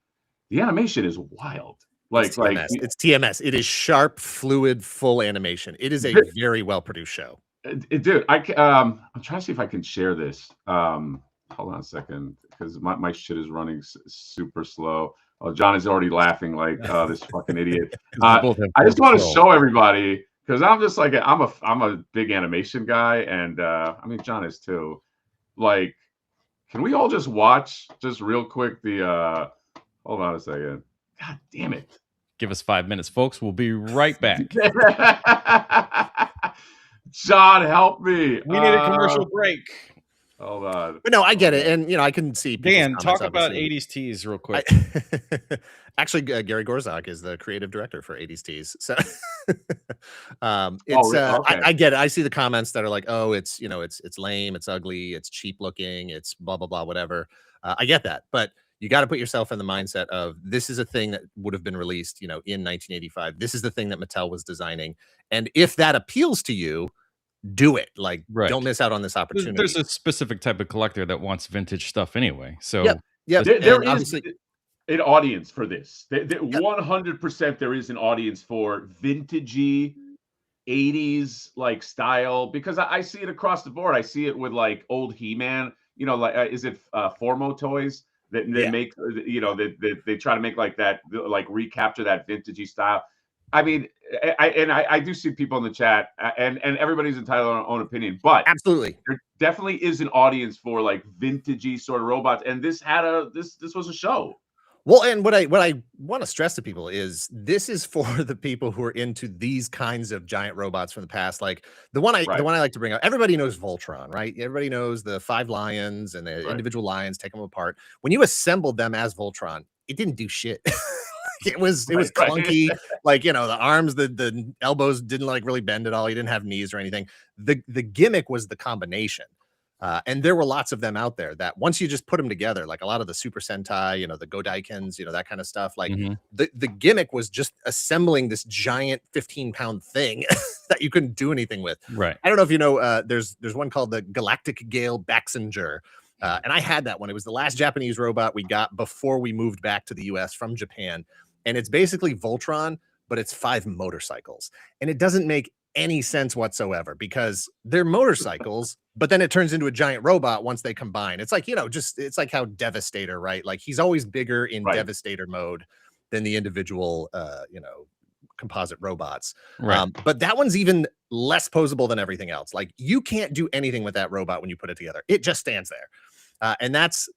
The animation is wild. It's TMS. It is sharp, fluid, full animation. It is a very well produced show. Dude, I'm trying to see if I can share this. Hold on a second, because my shit is running super slow. Oh, John is already laughing like this fucking idiot. I just want to show everybody, because I'm just I'm a big animation guy, and I mean John is too. Can we all just watch just real quick the? Hold on a second. God damn it. Give us 5 minutes, folks. We'll be right back. John, help me. We need a commercial break. But no, I get it, and I can see people's Dan, comments, talk about obviously. 80s tees real quick. Actually, Gary Gorzak is the creative director for 80s Tees. So Okay. I get it. I see the comments that are like, oh, it's it's lame, it's ugly, it's cheap looking, it's blah blah blah, whatever. I get that, but you got to put yourself in the mindset of this is a thing that would have been released, in 1985. This is the thing that Mattel was designing, and if that appeals to you, do it. Like, Right. don't miss out on this opportunity. There's a specific type of collector that wants vintage stuff anyway. So Yep. There And is obviously, an audience for this. 100% there is an audience for vintagey 80s like style, because I see it across the board. I see it with like old He-Man, like is it Formo toys that make that they try to make like that, like recapture that vintagey style. I mean, I do see people in the chat, and everybody's entitled to their own opinion, but absolutely. there definitely is an audience for like vintagey sort of robots, and this was a show. Well, and what I want to stress to people is this is for the people who are into these kinds of giant robots from the past. Like the one I like to bring up, everybody knows Voltron, right? Everybody knows the 5 lions and the individual lions, take them apart. When you assembled them as Voltron, it didn't do shit. It was clunky. Like, the arms, the elbows didn't like really bend at all. You didn't have knees or anything. The gimmick was the combination. And there were lots of them out there that once you just put them together, like a lot of the Super Sentai, the Godaikens, that kind of stuff. Like the gimmick was just assembling this giant 15-pound thing that you couldn't do anything with. Right. I don't know if you know, there's one called the Galactic Gale Baxenger. And I had that one. It was the last Japanese robot we got before we moved back to the US from Japan. And it's basically Voltron, but it's 5 motorcycles. And it doesn't make any sense whatsoever because they're motorcycles, but then it turns into a giant robot once they combine. It's like, it's like how Devastator, right? Like he's always bigger in Devastator mode than the individual, composite robots. Right. But that one's even less posable than everything else. Like you can't do anything with that robot when you put it together. It just stands there. And that's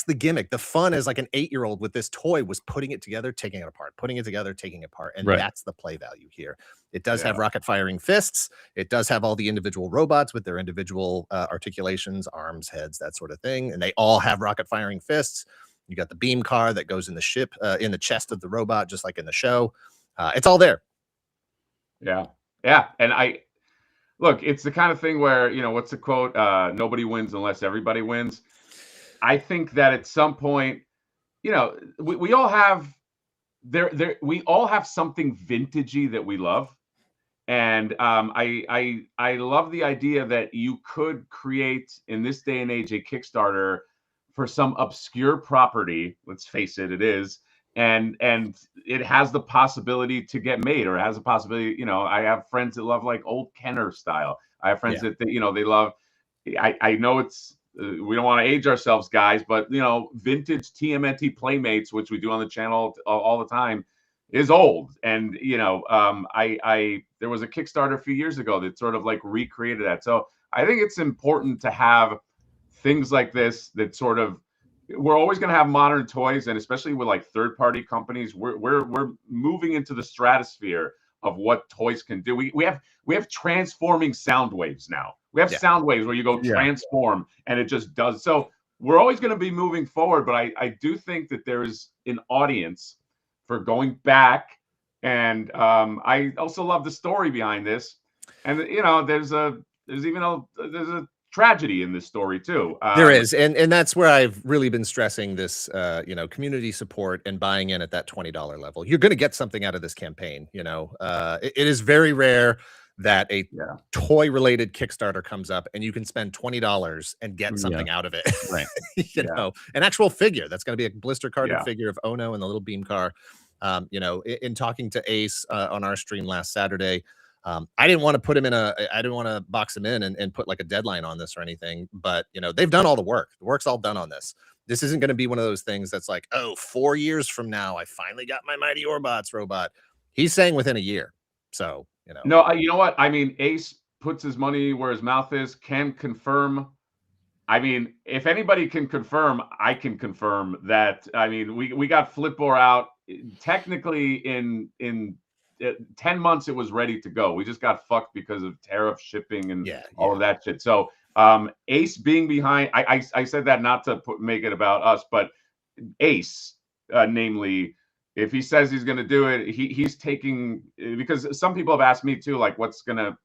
the gimmick. The fun as like an 8-year-old with this toy was putting it together, taking it apart, putting it together, taking it apart. And that's the play value here. It does have rocket firing fists. It does have all the individual robots with their individual articulations, arms, heads, that sort of thing. And they all have rocket firing fists. You got the beam car that goes in the ship, in the chest of the robot, just like in the show. It's all there. Yeah. And look, it's the kind of thing where, what's the quote? Nobody wins unless everybody wins. I think that at some point, we all have we all have something vintagey that we love. And I love the idea that you could create in this day and age a Kickstarter for some obscure property. Let's face it, it is. And it has the possibility to get made, or it has a possibility. I have friends that love like old Kenner style. I have friends that they love. I know it's we don't want to age ourselves, guys, but vintage TMNT Playmates, which we do on the channel all the time, is old. And there was a Kickstarter a few years ago that sort of like recreated that. So I think it's important to have things like this that sort of, we're always going to have modern toys, and especially with like third-party companies, we're moving into the stratosphere of what toys can do. We have transforming sound waves now. We have sound waves where you go transform and it just does. So we're always going to be moving forward, but I do think that there is an audience for going back. And I also love the story behind this. And there's a tragedy in this story too. There is, and that's where I've really been stressing this, community support and buying in at that $20 level. You're going to get something out of this campaign. It is very rare that a toy-related Kickstarter comes up and you can spend $20 and get something out of it. Right. An actual figure that's going to be a blister carded figure of Ono and the little beam car. In talking to Ace on our stream last Saturday, I didn't want to put him I didn't want to box him in and put like a deadline on this or anything, but they've done all the work. The work's all done on this. This isn't going to be one of those things that's like, 4 years from now, I finally got my Mighty Orbots robot. He's saying within a year. So, No, you know what? I mean, Ace puts his money where his mouth is, can confirm. I mean, if anybody can confirm, I can confirm that. I mean, we got Flipboard out technically in 10 months. It was ready to go. We just got fucked because of tariff shipping and all of that shit. So Ace being behind, I said that not to make it about us, but Ace, namely, if he says he's going to do it, he's taking, because some people have asked me too, like, what's going to,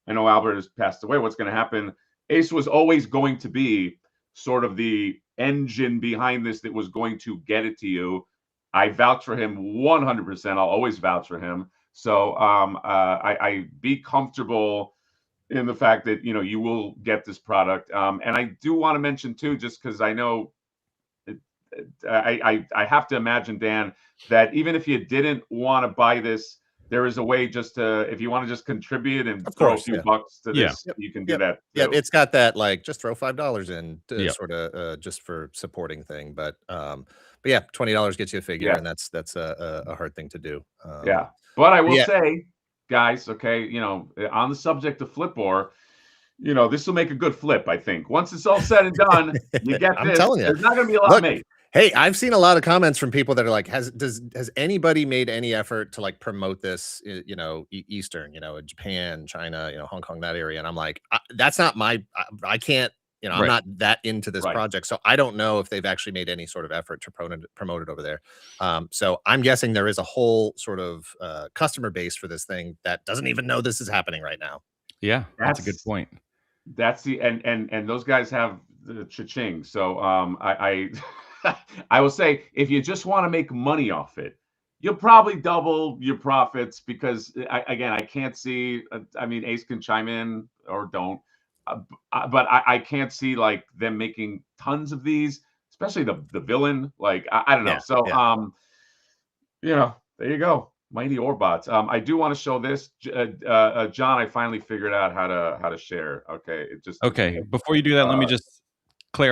I know Albert has passed away, what's going to happen? Ace was always going to be sort of the engine behind this that was going to get it to you. I vouch for him 100%. I'll always vouch for him. So I be comfortable in the fact that, you know, you will get this product. And I do want to mention too, just because I know I have to imagine, Dan, that even if you didn't want to buy this, there is a way just to, if you want to just contribute and throw a few bucks to this, you can do that too. Yeah, it's got that, like, just throw $5 in to sort of just for supporting thing. But yeah, $20 gets you a figure, and that's a hard thing to do. Yeah, but I will say, guys, okay, you know, on the subject of Flipboard, you know, this will make a good flip. I think once it's all said and done, you get I'm this. telling you, there's not going to be a lot made. Hey, I've seen a lot of comments from people that are like, has anybody made any effort to like promote this, you know, Eastern, you know, Japan, China, you know, Hong Kong, that area? And I'm like, that's not my, I can't, you know, I'm not that into this project. So I don't know if they've actually made any sort of effort to promote it over there. So I'm guessing there is a whole sort of customer base for this thing that doesn't even know this is happening right now. Yeah, that's a good point. That's the, and those guys have the cha-ching. So I will say, if you just want to make money off it, you'll probably double your profits, because again, I can't see, I mean, Ace can chime in or don't, but I can't see like them making tons of these, especially the villain. Like, I don't know. You know, there you go. Mighty Orbots. I do want to show this, John. I finally figured out how to share. Okay, it just Before you do that, let me just try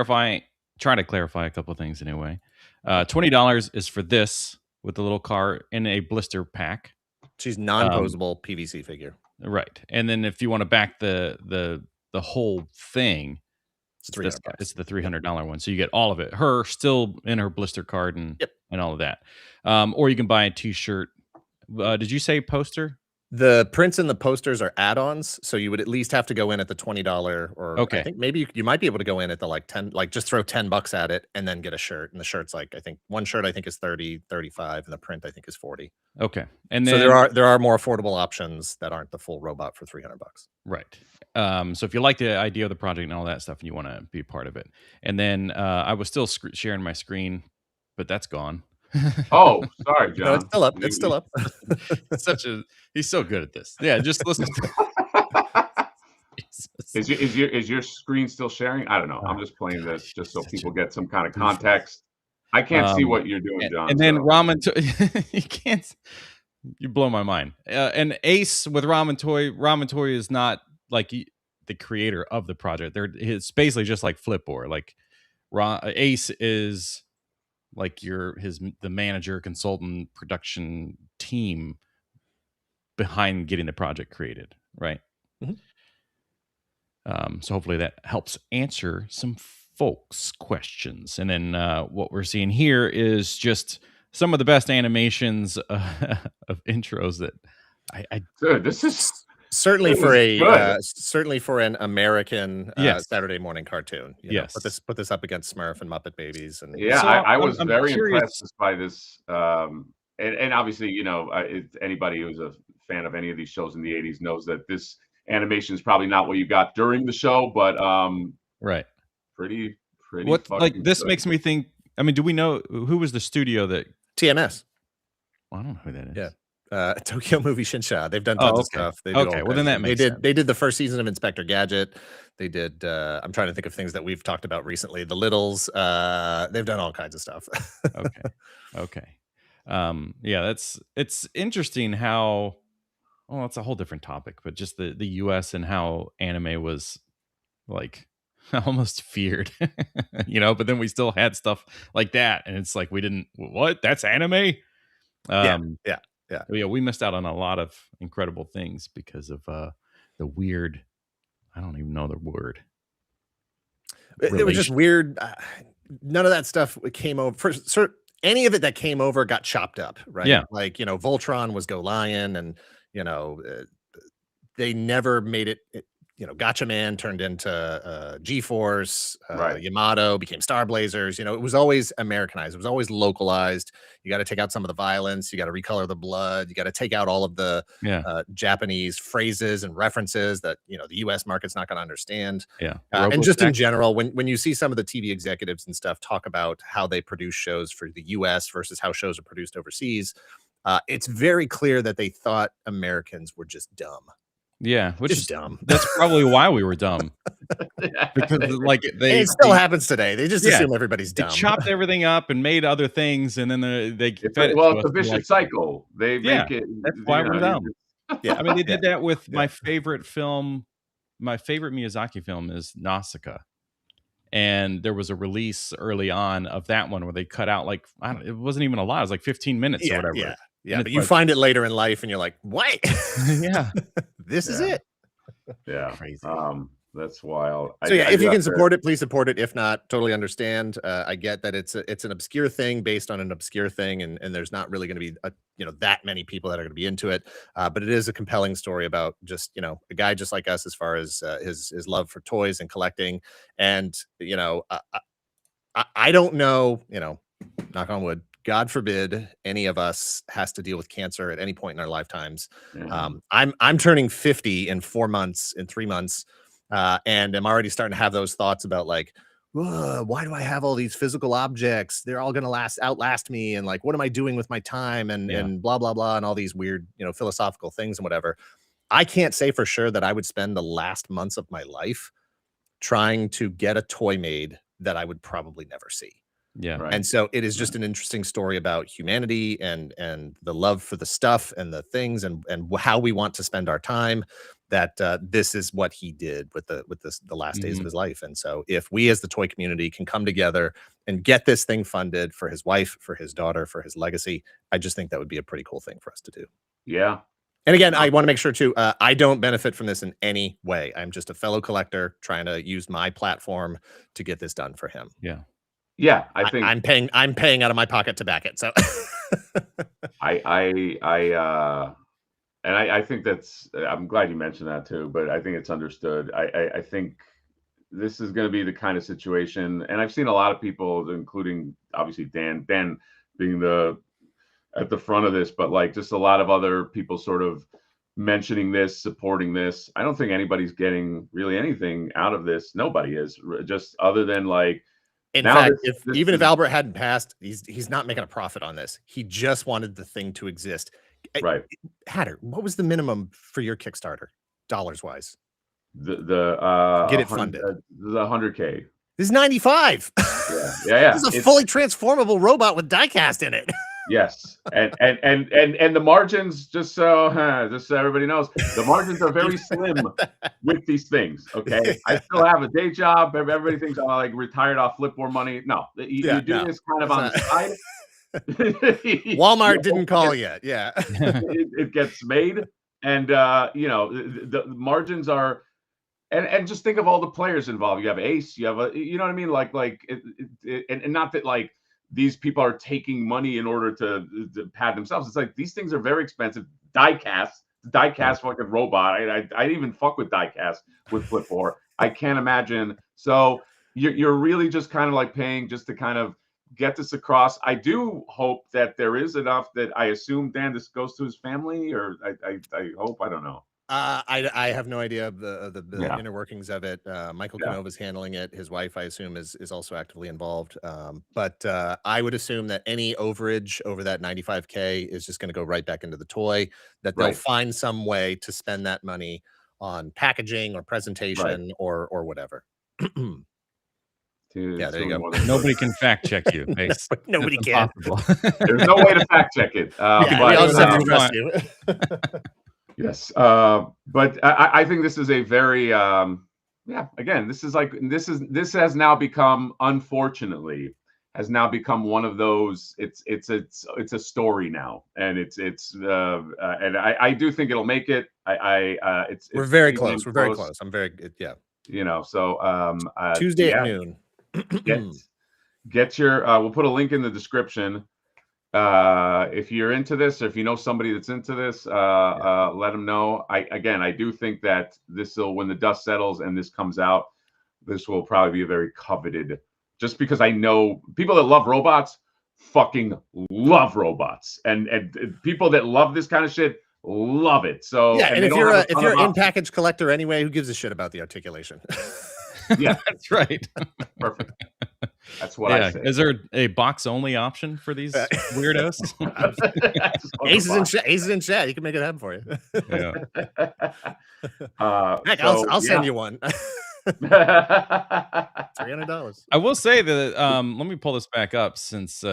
to clarify a couple of things anyway. $20 is for this with the little car in a blister pack. She's non-posable PVC figure, right? And then if you want to back the whole thing, it's the $300 one. So you get all of it. Her still in her blister card and all of that. Or you can buy a T-shirt. Did you say poster? The prints and the posters are add-ons, so you would at least have to go in at the $20, or I think maybe you might be able to go in at the like 10, like just throw $10 at it and then get a shirt. And the shirt's like, I think one shirt I think is 30, 35, and the print I think is 40. Okay. And then so there are more affordable options that aren't the full robot for $300. Right. So if you like the idea of the project and all that stuff and you want to be a part of it. And then I was still sharing my screen, but that's gone. Oh, sorry, John. No, it's still up. It's still up. He's so good at this. Yeah, just listen to Is your screen still sharing? I don't know. I'm just playing this just so people get some kind of context. I can't see what you're doing, John. And then you can't. You blow my mind. And Ace with Ramen Toy is not like the creator of the project. It's basically just like Flipboard. Like Ace is like the manager, consultant, production team behind getting the project created, right? So hopefully that helps answer some folks' questions. And then what we're seeing here is just some of the best animations of intros that Dude, this is certainly for an American Saturday morning cartoon. You know, put this up against Smurf and Muppet Babies, and so I was very impressed by this. And obviously, you know, anybody who's a fan of any of these shows in the '80s knows that this animation is probably not what you got during the show, but pretty. What like this good. Makes me think. I mean, do we know who was the studio that TMS? Well, I don't know who that is. Yeah. Tokyo Movie Shinsha. They've done tons of stuff. They well then that makes sense. They did the first season of Inspector Gadget. They did I'm trying to think of things that we've talked about recently. The Littles. They've done all kinds of stuff. Okay. Yeah, it's interesting how it's a whole different topic, but just the US and how anime was like almost feared, you know, but then we still had stuff like that, and it's like that's anime. We missed out on a lot of incredible things because of the weird, I don't even know the word. It was just weird. None of that stuff came over. Any of it that came over got chopped up, right? Yeah. Like, you know, Voltron was Go Lion, and, you know, they never made it, Gotcha Man turned into G-Force, Right. Yamato became Star Blazers. It was always Americanized. It was always localized. You got to take out some of the violence. You got to recolor the blood. You got to take out all of the Yeah. Japanese phrases and references that the U.S. market's not going to understand. Yeah. And just in general, when you see some of the TV executives and stuff talk about how they produce shows for the U.S. versus how shows are produced overseas, it's very clear that they thought Americans were just dumb. Yeah, which Just is dumb. That's probably why we were dumb. Because it still happens today. They just assume everybody's dumb. They chopped everything up and made other things, and then they fed it. Well, it's a vicious cycle. They make it. That's why we're dumb. Yeah, I mean, they did that with my favorite film. My favorite Miyazaki film is Nausicaa, and there was a release early on of that one where they cut out it wasn't even a lot. It was like 15 minutes or whatever. Yeah, but you find it later in life, and you're like, what? Yeah, this is it. Yeah, crazy. That's wild. So if you can support it, please support it. If not, totally understand. I get that it's an obscure thing based on an obscure thing, and there's not really going to be that many people that are going to be into it. But it is a compelling story about just a guy just like us as far as his love for toys and collecting. And I don't know. Knock on wood. God forbid any of us has to deal with cancer at any point in our lifetimes. I'm turning 50 in 3 months. And I'm already starting to have those thoughts about why do I have all these physical objects? They're all going to outlast me. And what am I doing with my time and blah, blah, blah. And all these weird, philosophical things and whatever. I can't say for sure that I would spend the last months of my life trying to get a toy made that I would probably never see. Yeah. Right. And so it is just an interesting story about humanity and the love for the stuff and the things and how we want to spend our time. That this is what he did with the last days of his life. And so if we as the toy community can come together and get this thing funded for his wife, for his daughter, for his legacy, I just think that would be a pretty cool thing for us to do. Yeah. And again, I want to make sure too, I don't benefit from this in any way. I'm just a fellow collector trying to use my platform to get this done for him. Yeah. Yeah, I think I'm paying out of my pocket to back it. So I think that's. I'm glad you mentioned that too, but I think it's understood. I think this is going to be the kind of situation, and I've seen a lot of people, including obviously Dan being at the front of this, but just a lot of other people sort of mentioning this, supporting this. I don't think anybody's getting really anything out of this. Nobody is, just other than in fact, if Albert hadn't passed, he's not making a profit on this. He just wanted the thing to exist. Right. Hatter, what was the minimum for your Kickstarter, dollars wise? The get it funded. The 100K. This is 95. Yeah. This is a fully transformable robot with diecast in it. Yes, and the margins, just so everybody knows, the margins are very slim with these things. Okay, I still have a day job. Everybody thinks I'm retired off Flipboard money. No, you do this kind of on the side. Walmart didn't call yet. Yeah, it gets made, and the margins are. And just think of all the players involved. You have Ace. You have you know what I mean? And not that these people are taking money in order to pad themselves. It's these things are very expensive. Diecast for a robot. I even fuck with diecast with Flipboard. I can't imagine. So you're really just kind of paying just to kind of get this across. I do hope that there is enough that I assume, Dan, this goes to his family, or I hope, I don't know. I have no idea of the inner workings of it. Michael Canova's handling it. His wife, I assume, is also actively involved. But I would assume that any overage over that 95K is just going to go right back into the toy, that they'll find some way to spend that money on packaging or presentation or whatever. Dude, yeah, there you go. Nobody can fact check you. Nobody can. There's no way to fact check it. We all just have to trust you. Yes, but I think this is a very again, this has now become, unfortunately, one of those. It's a story now, and and I do think it'll make it. We're very close. We're very close. I'm very So Tuesday at noon. Get your. We'll put a link in the description. if you're into this, or if you know somebody that's into this, let them know. I do think that this will, when the dust settles and this comes out, this will probably be a very coveted. Just because I know people that love robots, fucking love robots, and people that love this kind of shit love it. So yeah, and if you're a if you're in package collector anyway, who gives a shit about the articulation? Yeah, That's right. perfect. That's what I say. Is there a box only option for these weirdos? Aces in chat. You can make it happen for you. Yeah. Heck, I'll send you one. $300. I will say that let me pull this back up, since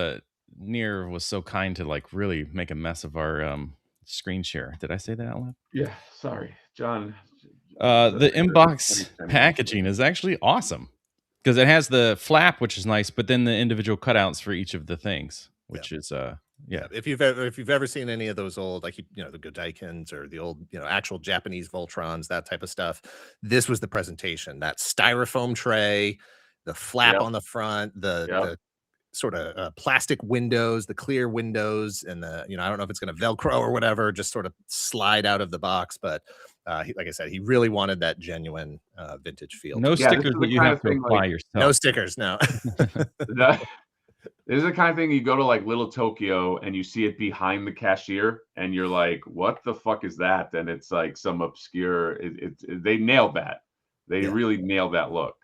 Near was so kind to like really make a mess of our screen share. Did I say that out loud? Yeah, sorry, John. The inbox packaging is actually awesome, because it has the flap, which is nice, but then the individual cutouts for each of the things, which is yeah. If you've ever seen any of those old, like, you know, the Godaikins or the old, you know, actual Japanese Voltrons, that type of stuff, this was the presentation. That styrofoam tray, the flap on the front, the sort of plastic windows, the clear windows, and the, you know, I don't know if it's going to Velcro or whatever, just sort of slide out of the box. But like I said, he really wanted that genuine vintage feel. No stickers that you have to apply yourself. No stickers, no. This is the kind of thing you go to like Little Tokyo and you see it behind the cashier and you're like, what the fuck is that? And it's like some obscure, they nailed that. They really nailed that look.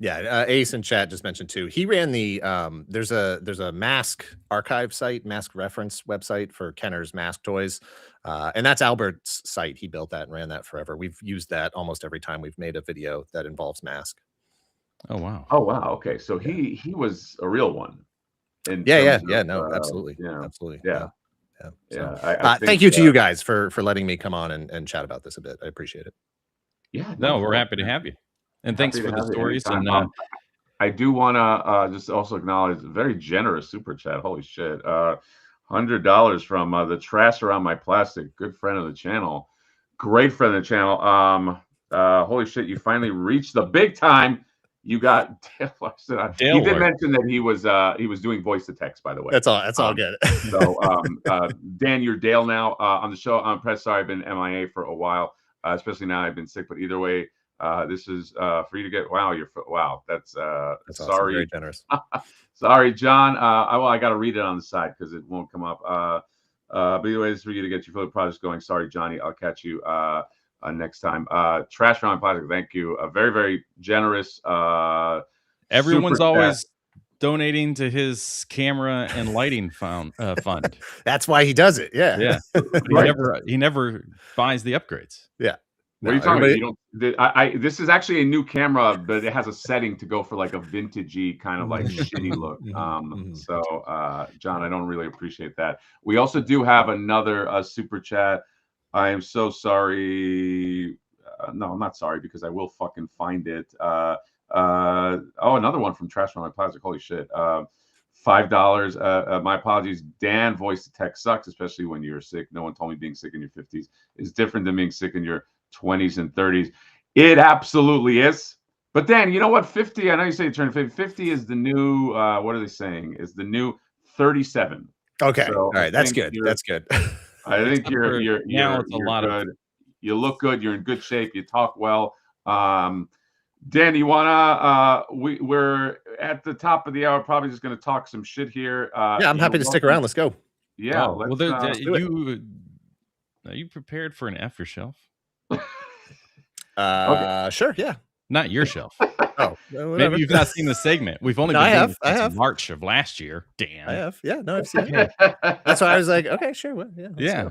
Yeah, Ace in chat just mentioned too. He ran the there's a mask archive site, mask reference website for Kenner's mask toys, and that's Albert's site. He built that and ran that forever. We've used that almost every time we've made a video that involves mask. Oh wow! Oh wow! Okay, so he was a real one. No, absolutely, absolutely, yeah. Thank you to you guys for letting me come on and chat about this a bit. I appreciate it. Yeah, no, we're happy to have you. And thanks for the stories. And I do want to just also acknowledge a very generous super chat. Holy shit. $100 from the Trash Around My Plastic. Good friend of the channel. Great friend of the channel. Holy shit, you finally reached the big time. You got Dale. He did mention that he was doing voice to text, by the way. That's all good. So Dan, you're Dale now on the show. I'm press. Sorry, I've been MIA for a while, especially now I've been sick, but either way, this is for you to get. Wow, that's sorry. Awesome. Very generous. Sorry, John. I got to read it on the side because it won't come up. But either way, this is for you to get your Philip projects going. Sorry, Johnny. I'll catch you next time. Trash Round Plastic. Thank you. Very, very generous. Everyone's always donating to his camera and lighting fund. That's why he does it. Yeah. He never buys the upgrades. Yeah. What are you talking about? This is actually a new camera, but it has a setting to go for like a vintagey kind of like shitty look. So, John, I don't really appreciate that. We also do have another super chat. I am so sorry. No, I'm not sorry because I will fucking find it. Another one from Trash on My Plastic. Holy shit. $5. My apologies. Dan, voice to text sucks, especially when you're sick. No one told me being sick in your 50s is different than being sick in your 20s and 30s. It absolutely is. But Dan, you know what? 50, I know you say you turn 50. 50 is the new, what are they saying? Is the new 37. Okay. So all right. That's good. That's good. I think you're good. You look good. You're in good shape. You talk well. Dan, you wanna? We're at the top of the hour. Probably just going to talk some shit here. Yeah, I'm happy to stick around. Let's go. Yeah. Are you prepared for an after shelf? Okay. Sure. Yeah. Not your shelf. Oh, maybe you've not seen the segment. We've only been doing it since March of last year. Damn. I have. Yeah. No, I've seen it. That's why I was like, okay, sure. Well, yeah.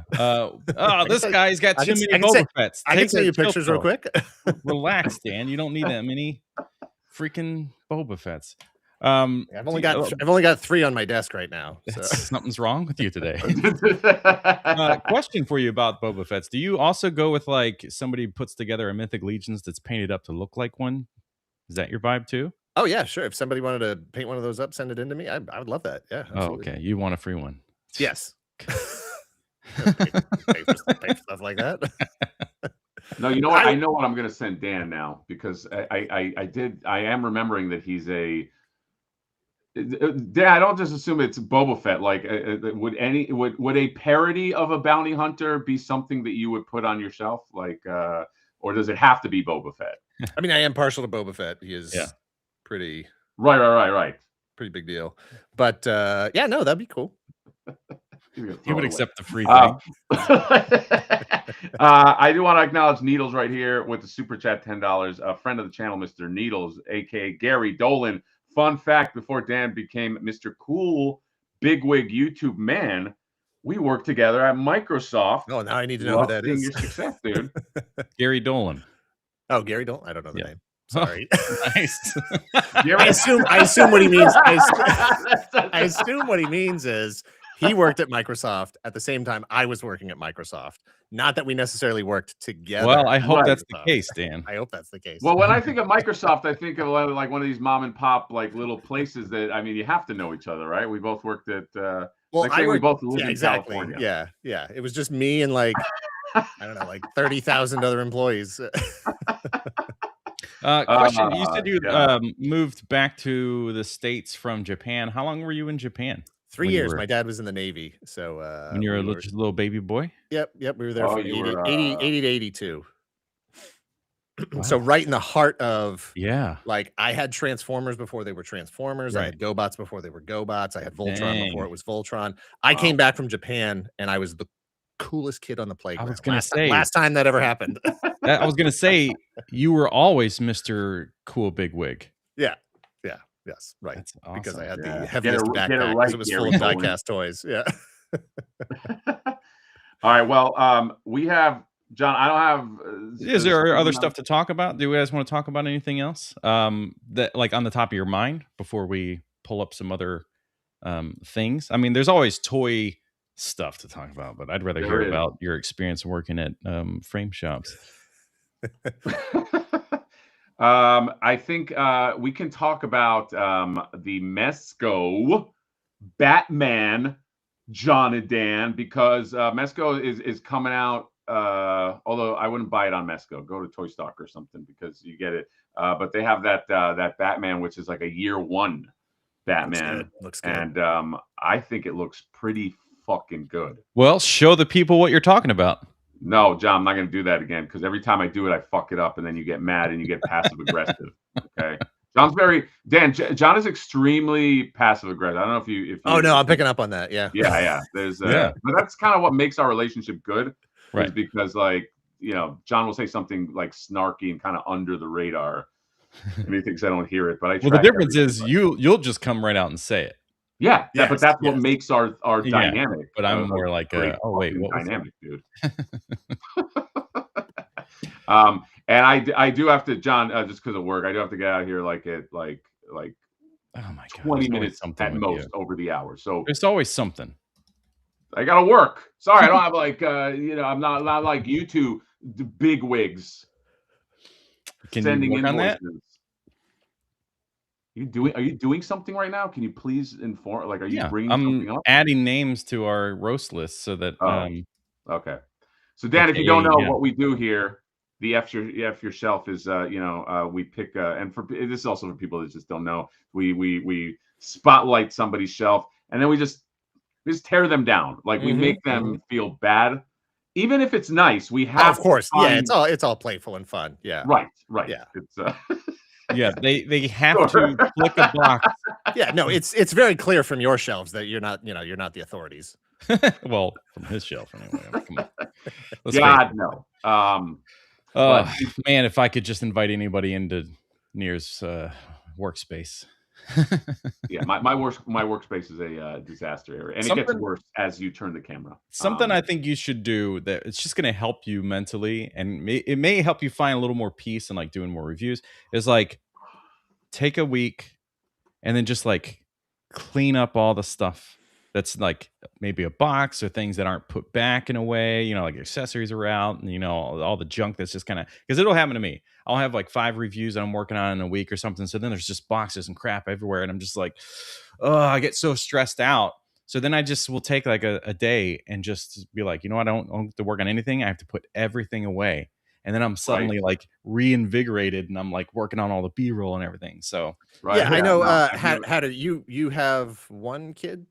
This guy's got too many Boba Fetts. I can send you pictures real quick. Relax, Dan. You don't need that many freaking Boba Fetts. I've only got 3 on my desk right now. So. Something's wrong with you today. Question for you about Boba Fett's. Do you also go with like somebody puts together a Mythic Legions that's painted up to look like one? Is that your vibe too? Oh yeah, sure. If somebody wanted to paint one of those up, send it in to me. I would love that. Yeah. Absolutely. Oh, okay. You want a free one? Yes. pay for stuff like that. No, you know what? I know what I'm going to send Dan now because I am remembering that he's a Dan, I don't just assume it's Boba Fett. Like, would a parody of a bounty hunter be something that you would put on your shelf? Like, or does it have to be Boba Fett? I mean, I am partial to Boba Fett. He is pretty Right. pretty big deal. But yeah, no, that'd be cool. He would accept the free thing. I do want to acknowledge Needles right here with the super chat, $10. A friend of the channel, Mr. Needles, aka Gary Dolan. Fun fact: before Dan became Mr. Cool Bigwig YouTube man, we worked together at Microsoft. Oh, now I need to know who that is. Your success, dude. Gary Dolan. Oh, Gary Dolan. I don't know the name. Sorry. Nice. I assume what he means. I assume what he means is he worked at Microsoft at the same time I was working at Microsoft. Not that we necessarily worked together. Well, I hope that's the case, Dan. I hope that's the case. Well, when I think of Microsoft, I think of like one of these mom and pop like little places that, I mean, you have to know each other, right? We both worked at well, we both lived in exactly. California. Yeah. It was just me and like I don't know, like 30,000 other employees. Question: you said you moved back to the States from Japan. How long were you in Japan? 3 years. My dad was in the Navy, so when you were a little baby boy. Yep. We were there from 80 to 82. Wow. So right in the heart of like I had Transformers before they were Transformers. Right. I had GoBots before they were GoBots. I had Voltron before it was Voltron. I came back from Japan and I was the coolest kid on the playground. I was gonna say last time that ever happened. I was gonna say you were always Mr. Cool Bigwig. Yes, right. That's awesome. Because I had the heaviest backpack because it was full of diecast toys. Yeah. All right. Well, we have John. I don't have. Is there other stuff to talk about? Do you guys want to talk about anything else? That like on the top of your mind before we pull up some other things? I mean, there's always toy stuff to talk about, but I'd rather hear about your experience working at frame shops. I think we can talk about the Mezco Batman John and Dan, because Mezco is coming out. Although I wouldn't buy it on Mezco. Go to Toy Stock or something because you get it. But they have that Batman, which is like a year one Batman. Looks good. And I think it looks pretty fucking good. Well, show the people what you're talking about. No, John, I'm not going to do that again because every time I do it, I fuck it up and then you get mad and you get passive aggressive. Okay. John is extremely passive aggressive. I don't know if you Oh no, I'm picking up on that. Yeah. Yeah. There's but that's kind of what makes our relationship good. Right. Is because like, John will say something like snarky and kind of under the radar. And he thinks I don't hear it, but well, the difference is you'll just come right out and say it. Yeah, but that's what makes our dynamic. But I'm more like, what dynamic, dude. And I do have to, John, just because of work, I do have to get out of here like at like oh my God, 20 minutes at most over the hour. So there's always something. I gotta work. Sorry, I don't have like I'm not like you two big wigs. Can sending you work on that? Are you doing something right now? Can you please inform? Like, are you bringing something up? Adding names to our roast list so that. Okay. So Dan, if you don't know what we do here, the F your shelf is we pick and for this is also for people that just don't know. We spotlight somebody's shelf and then we just tear them down. Like we make them feel bad, even if it's nice. We have of course, it's all playful and fun. Yeah. Right. Yeah. It's yeah, they have to click a box. Yeah, no, it's very clear from your shelves that you're not the authorities. Well, from his shelf anyway. Come on. God no. Man, if I could just invite anybody into Nir's workspace. Yeah, my workspace is a disaster area, and it gets worse as you turn the camera. Something I think you should do that it's just going to help you mentally, and it may help you find a little more peace and like doing more reviews. Is like take a week and then just like clean up all the stuff that's like maybe a box or things that aren't put back in a way. Like accessories are out, and all the junk that's just kind of, because it'll happen to me. I'll have like 5 reviews that I'm working on in a week or something. So then there's just boxes and crap everywhere. And I'm just like, I get so stressed out. So then I just will take like a day and just be like, I don't have to work on anything. I have to put everything away. and then I'm suddenly like reinvigorated, and I'm like working on all the B-roll and everything. So yeah, I know. No, How do you have one kid?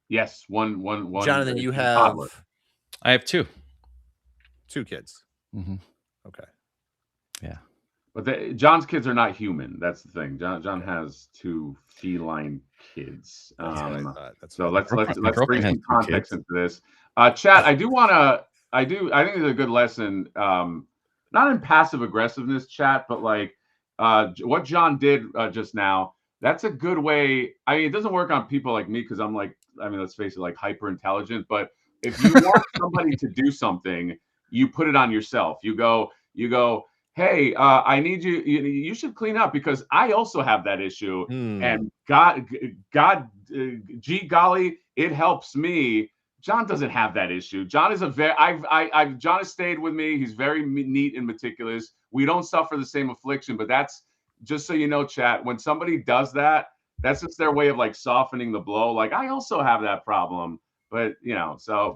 Yes, one. Jonathan, you have toddler. I have 2 kids. Mm-hmm. Okay. Yeah. But John's kids are not human. That's the thing. John has 2 feline kids. That's what I thought. So let's bring has some 2 context kids. into this. Chat, I think it's a good lesson. Not in passive aggressiveness, chat, but like what John did just now. That's a good way. I mean, it doesn't work on people like me because I'm like, I mean, let's face it, like hyper intelligent. But if you want somebody to do something, you put it on yourself. You go, hey, I need you. You should clean up because I also have that issue. And God, gee golly, it helps me. John doesn't have that issue. John is John has stayed with me. He's very neat and meticulous. We don't suffer the same affliction, but that's just so you know, chat. When somebody does that, that's just their way of like softening the blow. Like I also have that problem, but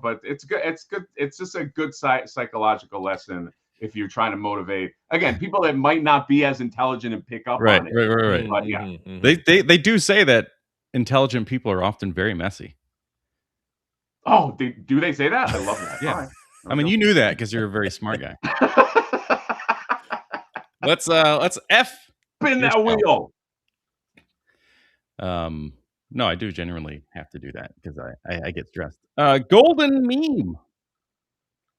but it's good. It's good. It's just a good psychological lesson if you're trying to motivate again people that might not be as intelligent and pick up on it. Right. But yeah, they do say that intelligent people are often very messy. Oh, do they say that? I love that. Yeah. Right. I mean, you knew that because you're a very smart guy. Let's spin that wheel. No, I do genuinely have to do that because I get stressed. Golden meme.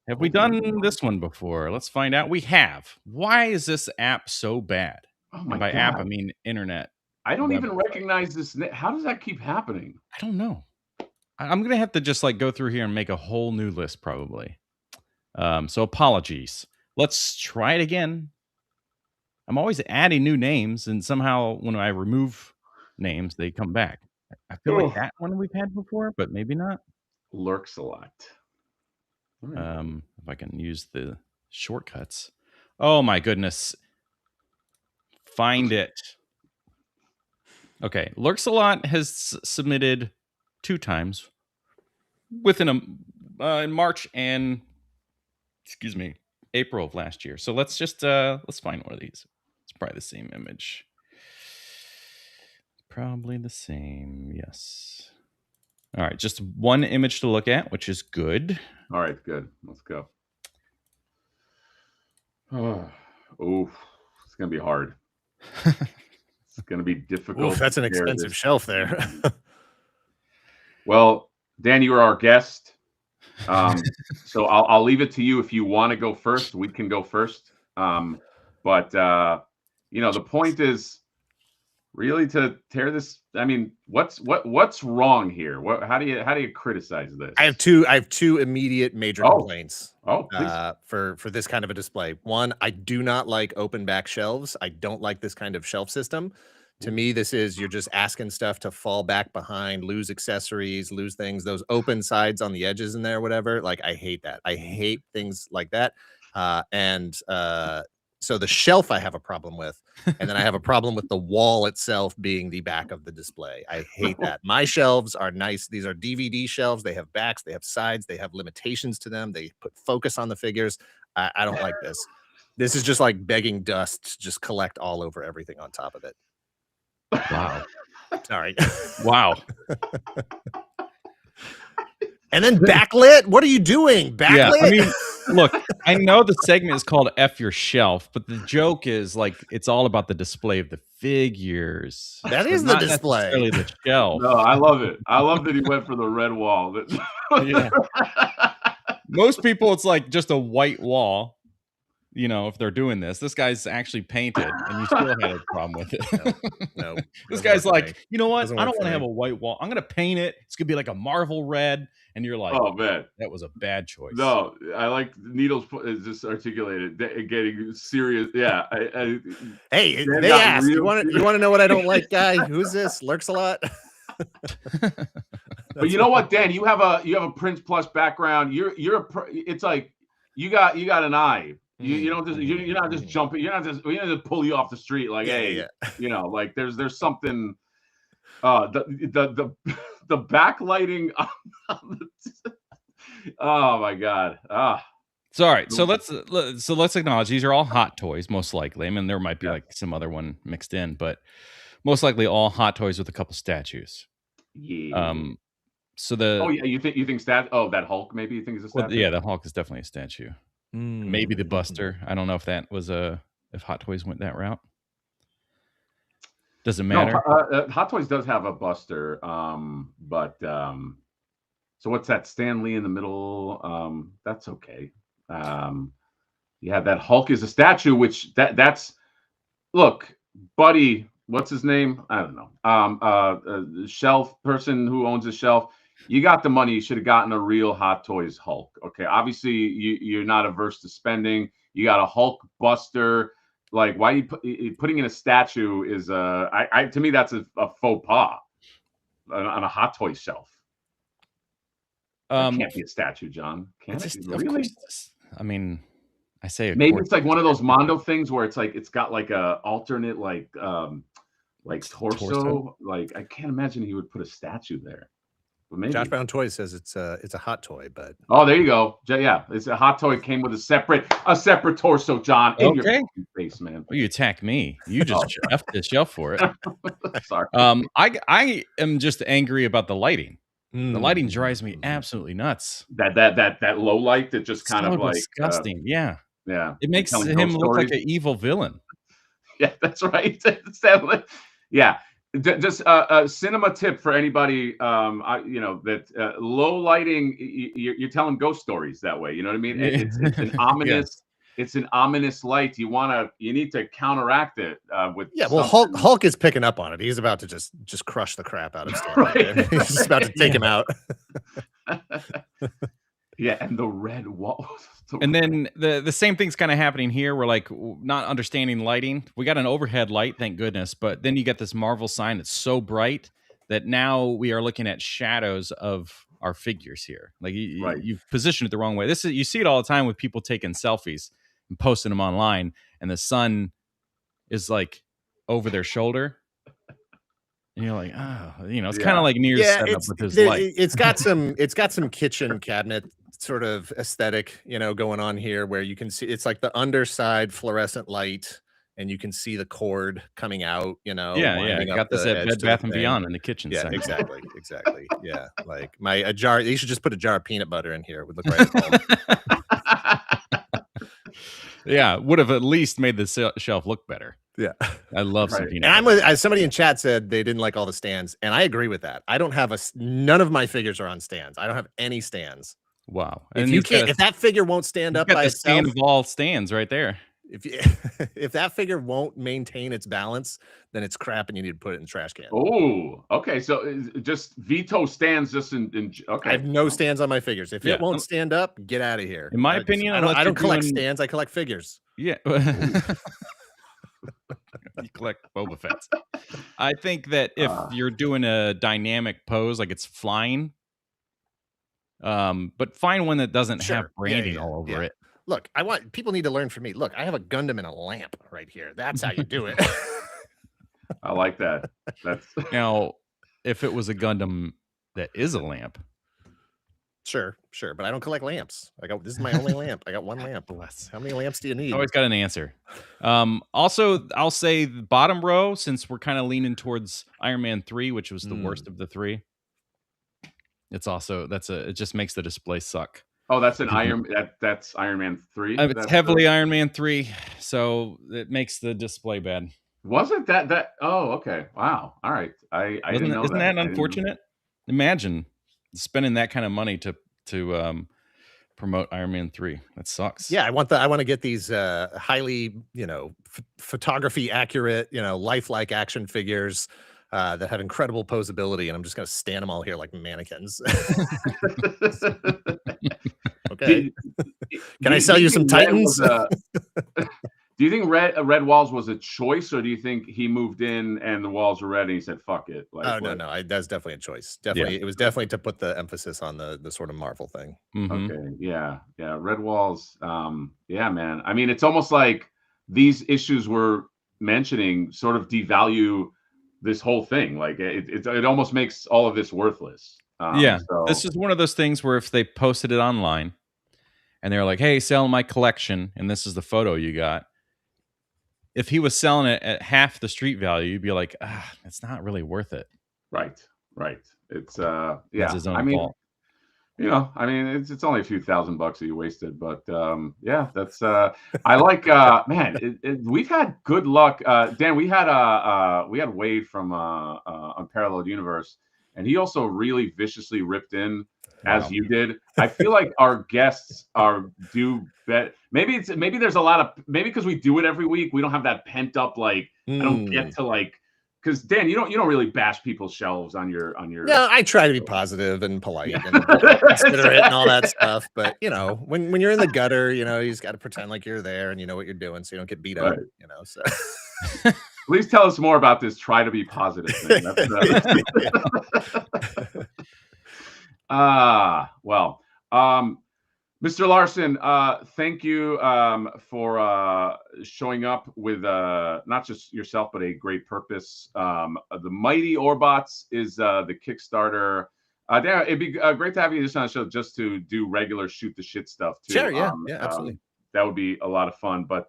Have we done this one before? Let's find out. We have. Why is this app so bad? Oh my and by God. app, I mean internet. I don't even recognize this. How does that keep happening? I don't know. I'm gonna have to just like go through here and make a whole new list probably. So apologies. Let's try it again. I'm always adding new names, and somehow when I remove names, they come back. I feel like that one we've had before, but maybe not. Lurks a lot. If I can use the shortcuts. Oh my goodness. Find it. Okay. Lurks a lot has submitted 2 times within in March and April of last year. So let's just let's find one of these. It's probably the same image. Probably the same. Yes. All right, just one image to look at, which is good. All right, good. Let's go. Oh, it's gonna be hard. It's gonna be difficult. Oof, that's an expensive shelf there. Well, Dan, you are our guest, so I'll leave it to you. If you want to go first, we can go first. But the point is really to tear this. I mean, what's wrong here? How do you criticize this? I have two immediate major complaints. For this kind of a display. One, I do not like open back shelves. I don't like this kind of shelf system. To me, this is you're just asking stuff to fall back behind, lose accessories, lose things. Those open sides on the edges in there, whatever. Like I hate that. I hate things like that. So the shelf I have a problem with, and then I have a problem with the wall itself being the back of the display. I hate that. My shelves are nice. These are DVD shelves. They have backs, they have sides, they have limitations to them. They put focus on the figures. I don't like this. This is just like begging dust to just collect all over everything on top of it. Wow. Sorry. Wow. And then backlit. What are you doing? Backlit. Yeah, I mean, look, I know the segment is called F Your Shelf, but the joke is like it's all about the display of the figures. That is the display. Necessarily the shelf. No, I love it. I love that he went for the red wall. Yeah. Most people, it's like just a white wall. If they're doing this, this guy's actually painted, and you still had a problem with it. No. This guy's like, you know what? I don't want to have a white wall. I'm gonna paint it. It's gonna be like a Marvel red, and you're like, oh man, that was a bad choice. No, I like Needles just articulated, getting serious. Yeah. Hey, they asked. You want to know what I don't like, guy? Who's this? Lurks a lot. But you know what, Dan? You have a Prince Plus background. It's like you got an eye. You don't just you're not just jumping. You're not just pull you off the street like, like there's something. The backlighting. Oh my God. So all right, so let's acknowledge these are all hot toys, most likely. I mean, there might be Yeah. like some other one mixed in, but most likely all hot toys with a couple statues. Yeah. So the Oh yeah, you think stat? Oh, that Hulk maybe you think is a statue? yeah, the Hulk is definitely a statue. Maybe the Buster. I don't know if that was if Hot Toys went that route. Does it matter? No, Hot Toys does have a Buster, but so what's that? Stan Lee in the middle. That's okay. Yeah, that Hulk is a statue, which that's look, buddy. What's his name? I don't know. Shelf person who owns a shelf. You got the money. You should have gotten a real Hot Toys Hulk. Okay, obviously you're not averse to spending. You got a Hulk Buster. Like, why you putting in a statue is to me that's a faux pas on a Hot Toys shelf. It can't be a statue, John. Can it? Really? Of course, I mean, I say maybe it's like one of those Mondo things where it's like it's got like a alternate like torso. Like I can't imagine he would put a statue there. But maybe. Josh Brown Toys says it's a hot toy, but oh, there you go. Yeah, it's a hot toy. Came with a separate torso, John. In your face, man. Well, you attack me. You just left the shelf for it. Sorry. I am just angry about the lighting. The lighting drives me absolutely nuts. That low light that just kind of like disgusting. Yeah. It makes him look like an evil villain. Yeah, that's right. It's definitely, yeah. Just a cinema tip for anybody, that low lighting, you're telling ghost stories that way. You know what I mean? It's an ominous. It's an ominous light. You need to counteract it with. Yeah, well, Hulk is picking up on it. He's about to just crush the crap out of Stan. Right. He's just about to take him out. Yeah, and the red wall. And then the same thing's kind of happening here. We're like not understanding lighting. We got an overhead light, thank goodness. But then you get this Marvel sign that's so bright that now we are looking at shadows of our figures here. Like you've positioned it the wrong way. You see it all the time with people taking selfies and posting them online, and the sun is like over their shoulder. And you're like, oh, it's kind of like Nier's setup with his light. It's got some kitchen cabinet sort of aesthetic, going on here, where you can see it's like the underside fluorescent light, and you can see the cord coming out. I got this at Bed Bath and Beyond in the kitchen. Yeah, exactly. Yeah, like a jar. You should just put a jar of peanut butter in here. It would look right at home. Yeah, would have at least made the shelf look better. Yeah, I love some peanut butter. And I'm with somebody in chat said they didn't like all the stands, and I agree with that. I don't have none of my figures are on stands. I don't have any stands. Wow. If that figure won't stand up by itself, stand of all stands right there. If that figure won't maintain its balance, then it's crap, and you need to put it in the trash can. Oh, okay. So just veto stands just in okay. I have no stands on my figures. If it won't stand up, get out of here. In my opinion, I don't collect stands. I collect figures. Yeah. You collect Boba Fett's. I think that if you're doing a dynamic pose, like it's flying, but find one that doesn't have branding all over it. Look, people need to learn from me. Look, I have a Gundam and a lamp right here. That's how you do it. I like that. That's now, if it was a Gundam that is a lamp. Sure, but I don't collect lamps. This is my only lamp. I got one lamp. How many lamps do you need? Always got an answer. Also, I'll say the bottom row, since we're kind of leaning towards Iron Man 3, which was the worst of the three. It's also it just makes the display suck. Oh, that's that's Iron Man 3. It's heavily Iron Man 3, so it makes the display bad. Wasn't that? Oh, okay. Wow. All right. I didn't know. Isn't that unfortunate? Imagine spending that kind of money to promote Iron Man 3. That sucks. Yeah, I want to get these highly, photography accurate, lifelike action figures that have incredible posability, and I'm just gonna stand them all here like mannequins. Okay. Can I sell you some Titans? Do you think red walls was a choice, or do you think he moved in and the walls were red and he said fuck it? Like, no, that's definitely a choice. Definitely, it was definitely to put the emphasis on the sort of Marvel thing. Okay, yeah, red walls. Yeah, man. I mean, it's almost like these issues we're mentioning sort of devalue this whole thing. Like it almost makes all of this worthless. This is one of those things where if they posted it online and they're like, "Hey, selling my collection, and this is the photo you got." If he was selling it at half the street value, you'd be like, it's not really worth it. Right. It's That's yeah. his I own mean, fault. it's only a few $1,000 that you wasted, but yeah, that's I like man, we've had good luck. Dan, we had Wade from Unparalleled Universe, and he also really viciously ripped in as you did. I feel like our guests do better. Maybe there's a lot of because we do it every week, we don't have that pent up I don't get to because Dan, you don't really bash people's shelves on your. No, I try to be positive and polite and considerate and all that stuff. But when you're in the gutter, you just got to pretend like you're there and you know what you're doing, so you don't get beat up. So. Please tell us more about this. Try to be positive thing. Well, Mr. Larson, thank you for showing up with not just yourself, but a great purpose. The Mighty Orbots is the Kickstarter. Dan, it'd be great to have you just on the show just to do regular shoot the shit stuff too. Sure, yeah, absolutely. That would be a lot of fun. But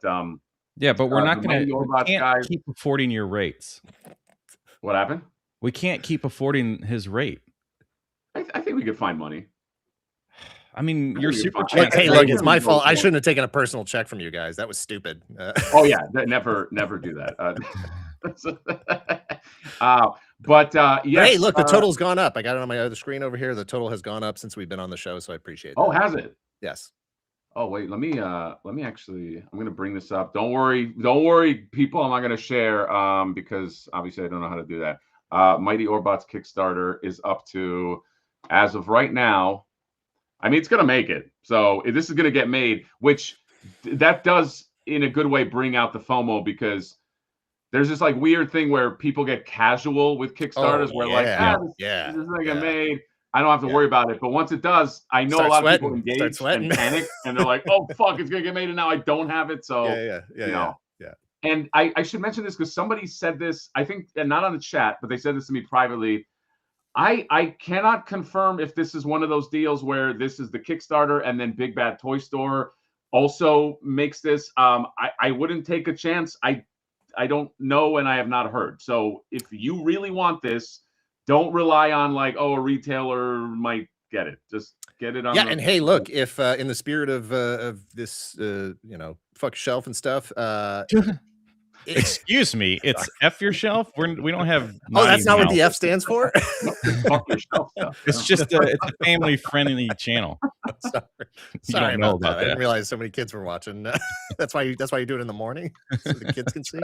yeah, but we're not going to keep affording your rates. What happened? We can't keep affording his rate. I think we could find money. I mean, your super chat. Hey, look, it's my fault. I shouldn't have taken a personal check from you guys. That was stupid. Oh yeah, never do that. But yes. Hey, look, the total's gone up. I got it on my other screen over here. The total has gone up since we've been on the show, so I appreciate it. Oh, has it? Yes. Oh wait, let me actually. I'm gonna bring this up. Don't worry, people. I'm not gonna share because obviously I don't know how to do that. Mighty Orbots Kickstarter is up to, as of right now. I mean, it's going to make it. So this is going to get made, which that does in a good way bring out the FOMO, because there's this weird thing where people get casual with Kickstarters this isn't going to get made. I don't have to worry about it. But once it does, I know a lot of people engage and panic, and they're like, oh, fuck, it's going to get made, and now I don't have it. So, yeah. And I should mention this because somebody said this, I think, and not on the chat, but they said this to me privately. I cannot confirm if this is one of those deals where this is the Kickstarter and then Big Bad Toy Store also makes this. I wouldn't take a chance. I don't know, and I have not heard. So if you really want this, don't rely on a retailer might get it. Just get it on. Yeah, and hey, look, if in the spirit of this, fuck shelf and stuff. Excuse me, it's F your shelf. We don't have. Oh, that's not what the F stands for. Fuck your shelf stuff. It's just it's a family friendly channel. Sorry about that. I didn't realize so many kids were watching. That's why you do it in the morning so the kids can see.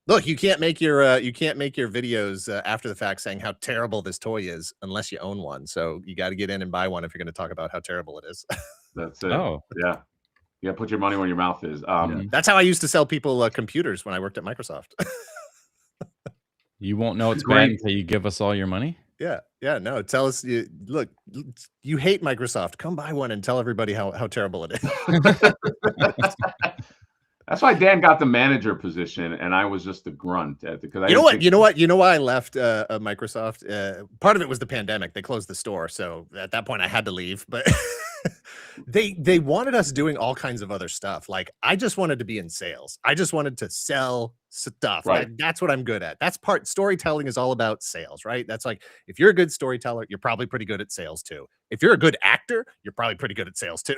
Look, you can't make your videos after the fact saying how terrible this toy is unless you own one. So you got to get in and buy one if you're going to talk about how terrible it is. That's it. Oh, yeah. Yeah, put your money where your mouth is. That's how I used to sell people computers when I worked at Microsoft. You won't know it's bad until you give us all your money. Yeah. No, tell us. Look, you hate Microsoft. Come buy one and tell everybody how terrible it is. That's why Dan got the manager position, and I was just a grunt. Because you know why I left Microsoft. Part of it was the pandemic. They closed the store, so at that point I had to leave. But they wanted us doing all kinds of other stuff. Like, I just wanted to be in sales. I just wanted to sell stuff. Right. That's what I'm good at. Storytelling is all about sales, right? That's like, if you're a good storyteller, you're probably pretty good at sales too. If you're a good actor, you're probably pretty good at sales too.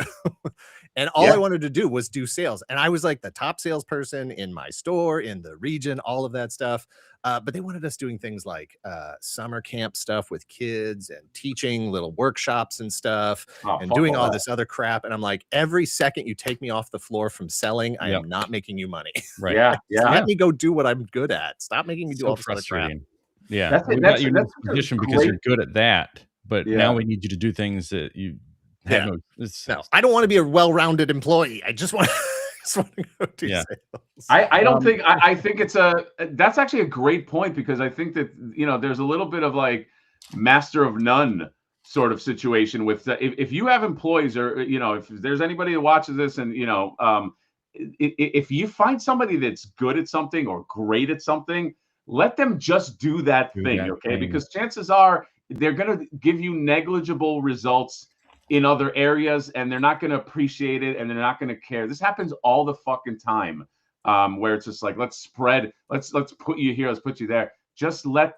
And all I wanted to do was do sales. And I was like the top salesperson in my store, in the region, all of that stuff. But they wanted us doing things like summer camp stuff with kids and teaching little workshops and stuff and doing all this other crap. And I'm like, every second you take me off the floor from selling, I am not making you money. Right. Yeah. Let me go do what I'm good at. Stop making me do all this other crap. Yeah. We got you in this position because you're good at that. But now we need you to do things that you have no, I don't want to be a well-rounded employee. I just want to go do sales. I don't think I think that's actually a great point, because I think that there's a little bit of master of none sort of situation with if you have employees, or if there's anybody that watches this and if you find somebody that's good at something or great at something, let them just do that thing, okay? Because chances are they're going to give you negligible results in other areas, and they're not going to appreciate it, and they're not going to care. This happens all the fucking time, where it's just like, let's put you here, let's put you there. Just let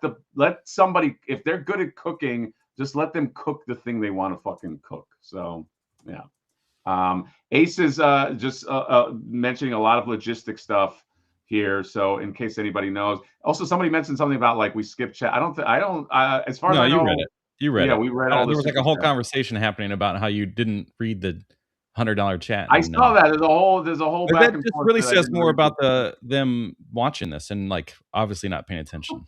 somebody, if they're good at cooking, just let them cook the thing they want to fucking cook. So yeah. Ace is just mentioning a lot of logistic stuff here. So in case anybody knows, also somebody mentioned something about like we skip chat. I don't. As far as I know, you read it. You read it. We read all There this. was like a whole conversation happening about how you didn't read the $100 chat. I saw that. There's a whole back and forth. That really says more about them watching this and like obviously not paying attention.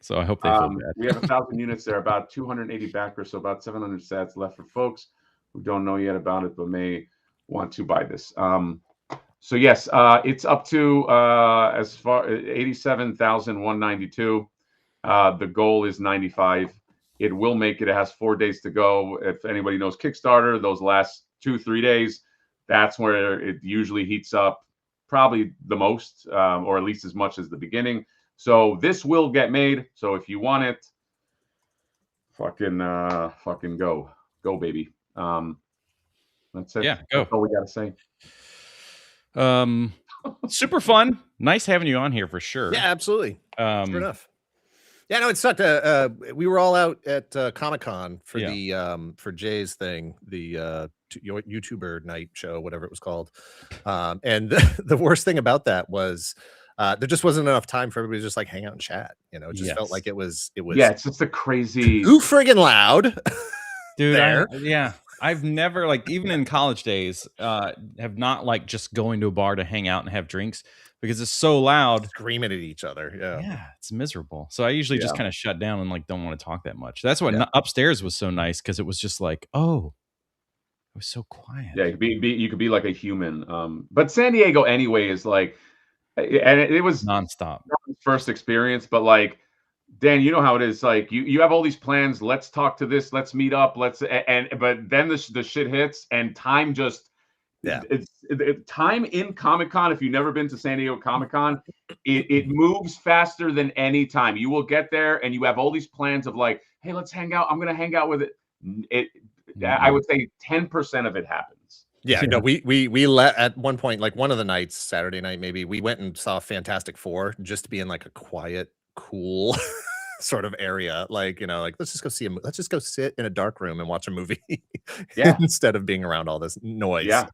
So I hope they feel bad. We have 1,000 units there, about 280 backers, so about 700 sats left for folks who don't know yet about it but may want to buy this. So yes, it's up to as far 87,192. The goal is 95. It will make it. It has 4 days to go. If anybody knows Kickstarter, those last 2-3 days, that's where it usually heats up, probably the most, or at least as much as the beginning. So this will get made. So if you want it, fucking go, baby. That's it. Yeah, go. That's all we gotta say. Super fun. Nice having you on here for sure. Yeah, absolutely. Sure enough. Yeah, no, it sucked. We were all out at Comic-Con for the for Jay's thing, the YouTuber night show, whatever it was called. And the worst thing about that was there just wasn't enough time for everybody to just like hang out and chat. You know, it just felt like it was. Yeah, it's just a crazy. Too friggin' loud, dude. I've never, like, even in college days, have not like just going to a bar to hang out and have drinks because it's so loud, screaming at each other. Yeah, it's miserable. So I usually just kind of shut down and like don't want to talk that much. That's what upstairs was so nice, because it was just like, oh, it was so quiet. Yeah, you could be like a human. But San Diego anyway is like, and it was nonstop first experience, but like, Dan, you know how it is. Like you have all these plans. Let's talk to this. Let's meet up. But then the shit hits, and time just it's time in Comic-Con. If you've never been to San Diego Comic-Con, it moves faster than any time. You will get there, and you have all these plans of like, hey, let's hang out. I'm gonna hang out with it. I would say 10% of it happens. Yeah, no, we let at one point, like one of the nights, Saturday night maybe, we went and saw Fantastic Four just to be in like a quiet, cool sort of area. Like, you know, like let's just go sit in a dark room and watch a movie. Instead of being around all this noise. Yeah,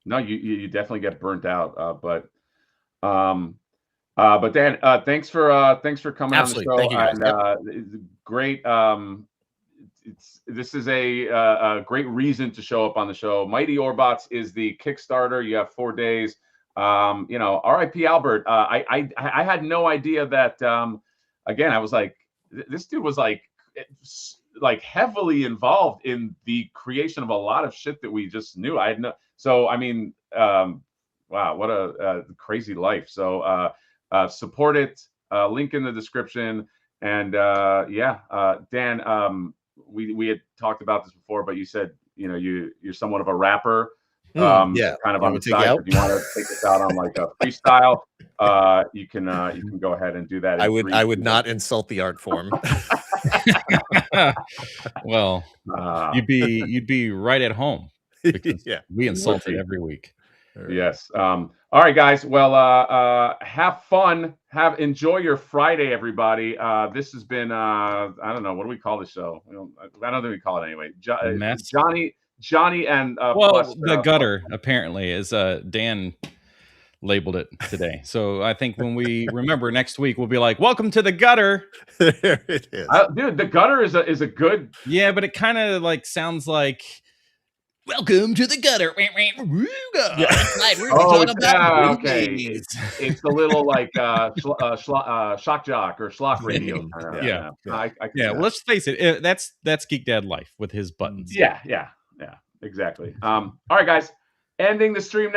no, you definitely get burnt out. But Dan, thanks for coming Absolutely. on the show. Thank you guys. And great. This is a great reason to show up on the show. Mighty Orbots is the Kickstarter. You have 4 days. You know, R.I.P. Albert. I had no idea that. Again, I was like, this dude was like heavily involved in the creation of a lot of shit that we just knew. I had no. So I mean, wow, what a crazy life. So support it. Link in the description. And Dan. We had talked about this before, but you said, you know, you're somewhat of a rapper, kind of on the side. If you want to take this out on like a freestyle, you can go ahead and do that. I would not insult the art form. Well, you'd be right at home. We insult it every week. Yes. All right, guys. Well, have fun. Enjoy your Friday, everybody. This has been I don't know, what do we call the show? I don't think we call it anyway. Johnny and plus, the gutter apparently is Dan labeled it today. So I think when we remember next week, we'll be like, "Welcome to the gutter." There it is, dude. The gutter is a good. Yeah, but it kind of like sounds like. Welcome to the gutter. We're talking about okay. It's a little like shock jock or schlock radio. Well, let's face it. That's Geek Dad life with his buttons. Yeah, exactly. All right, guys. Ending the stream now.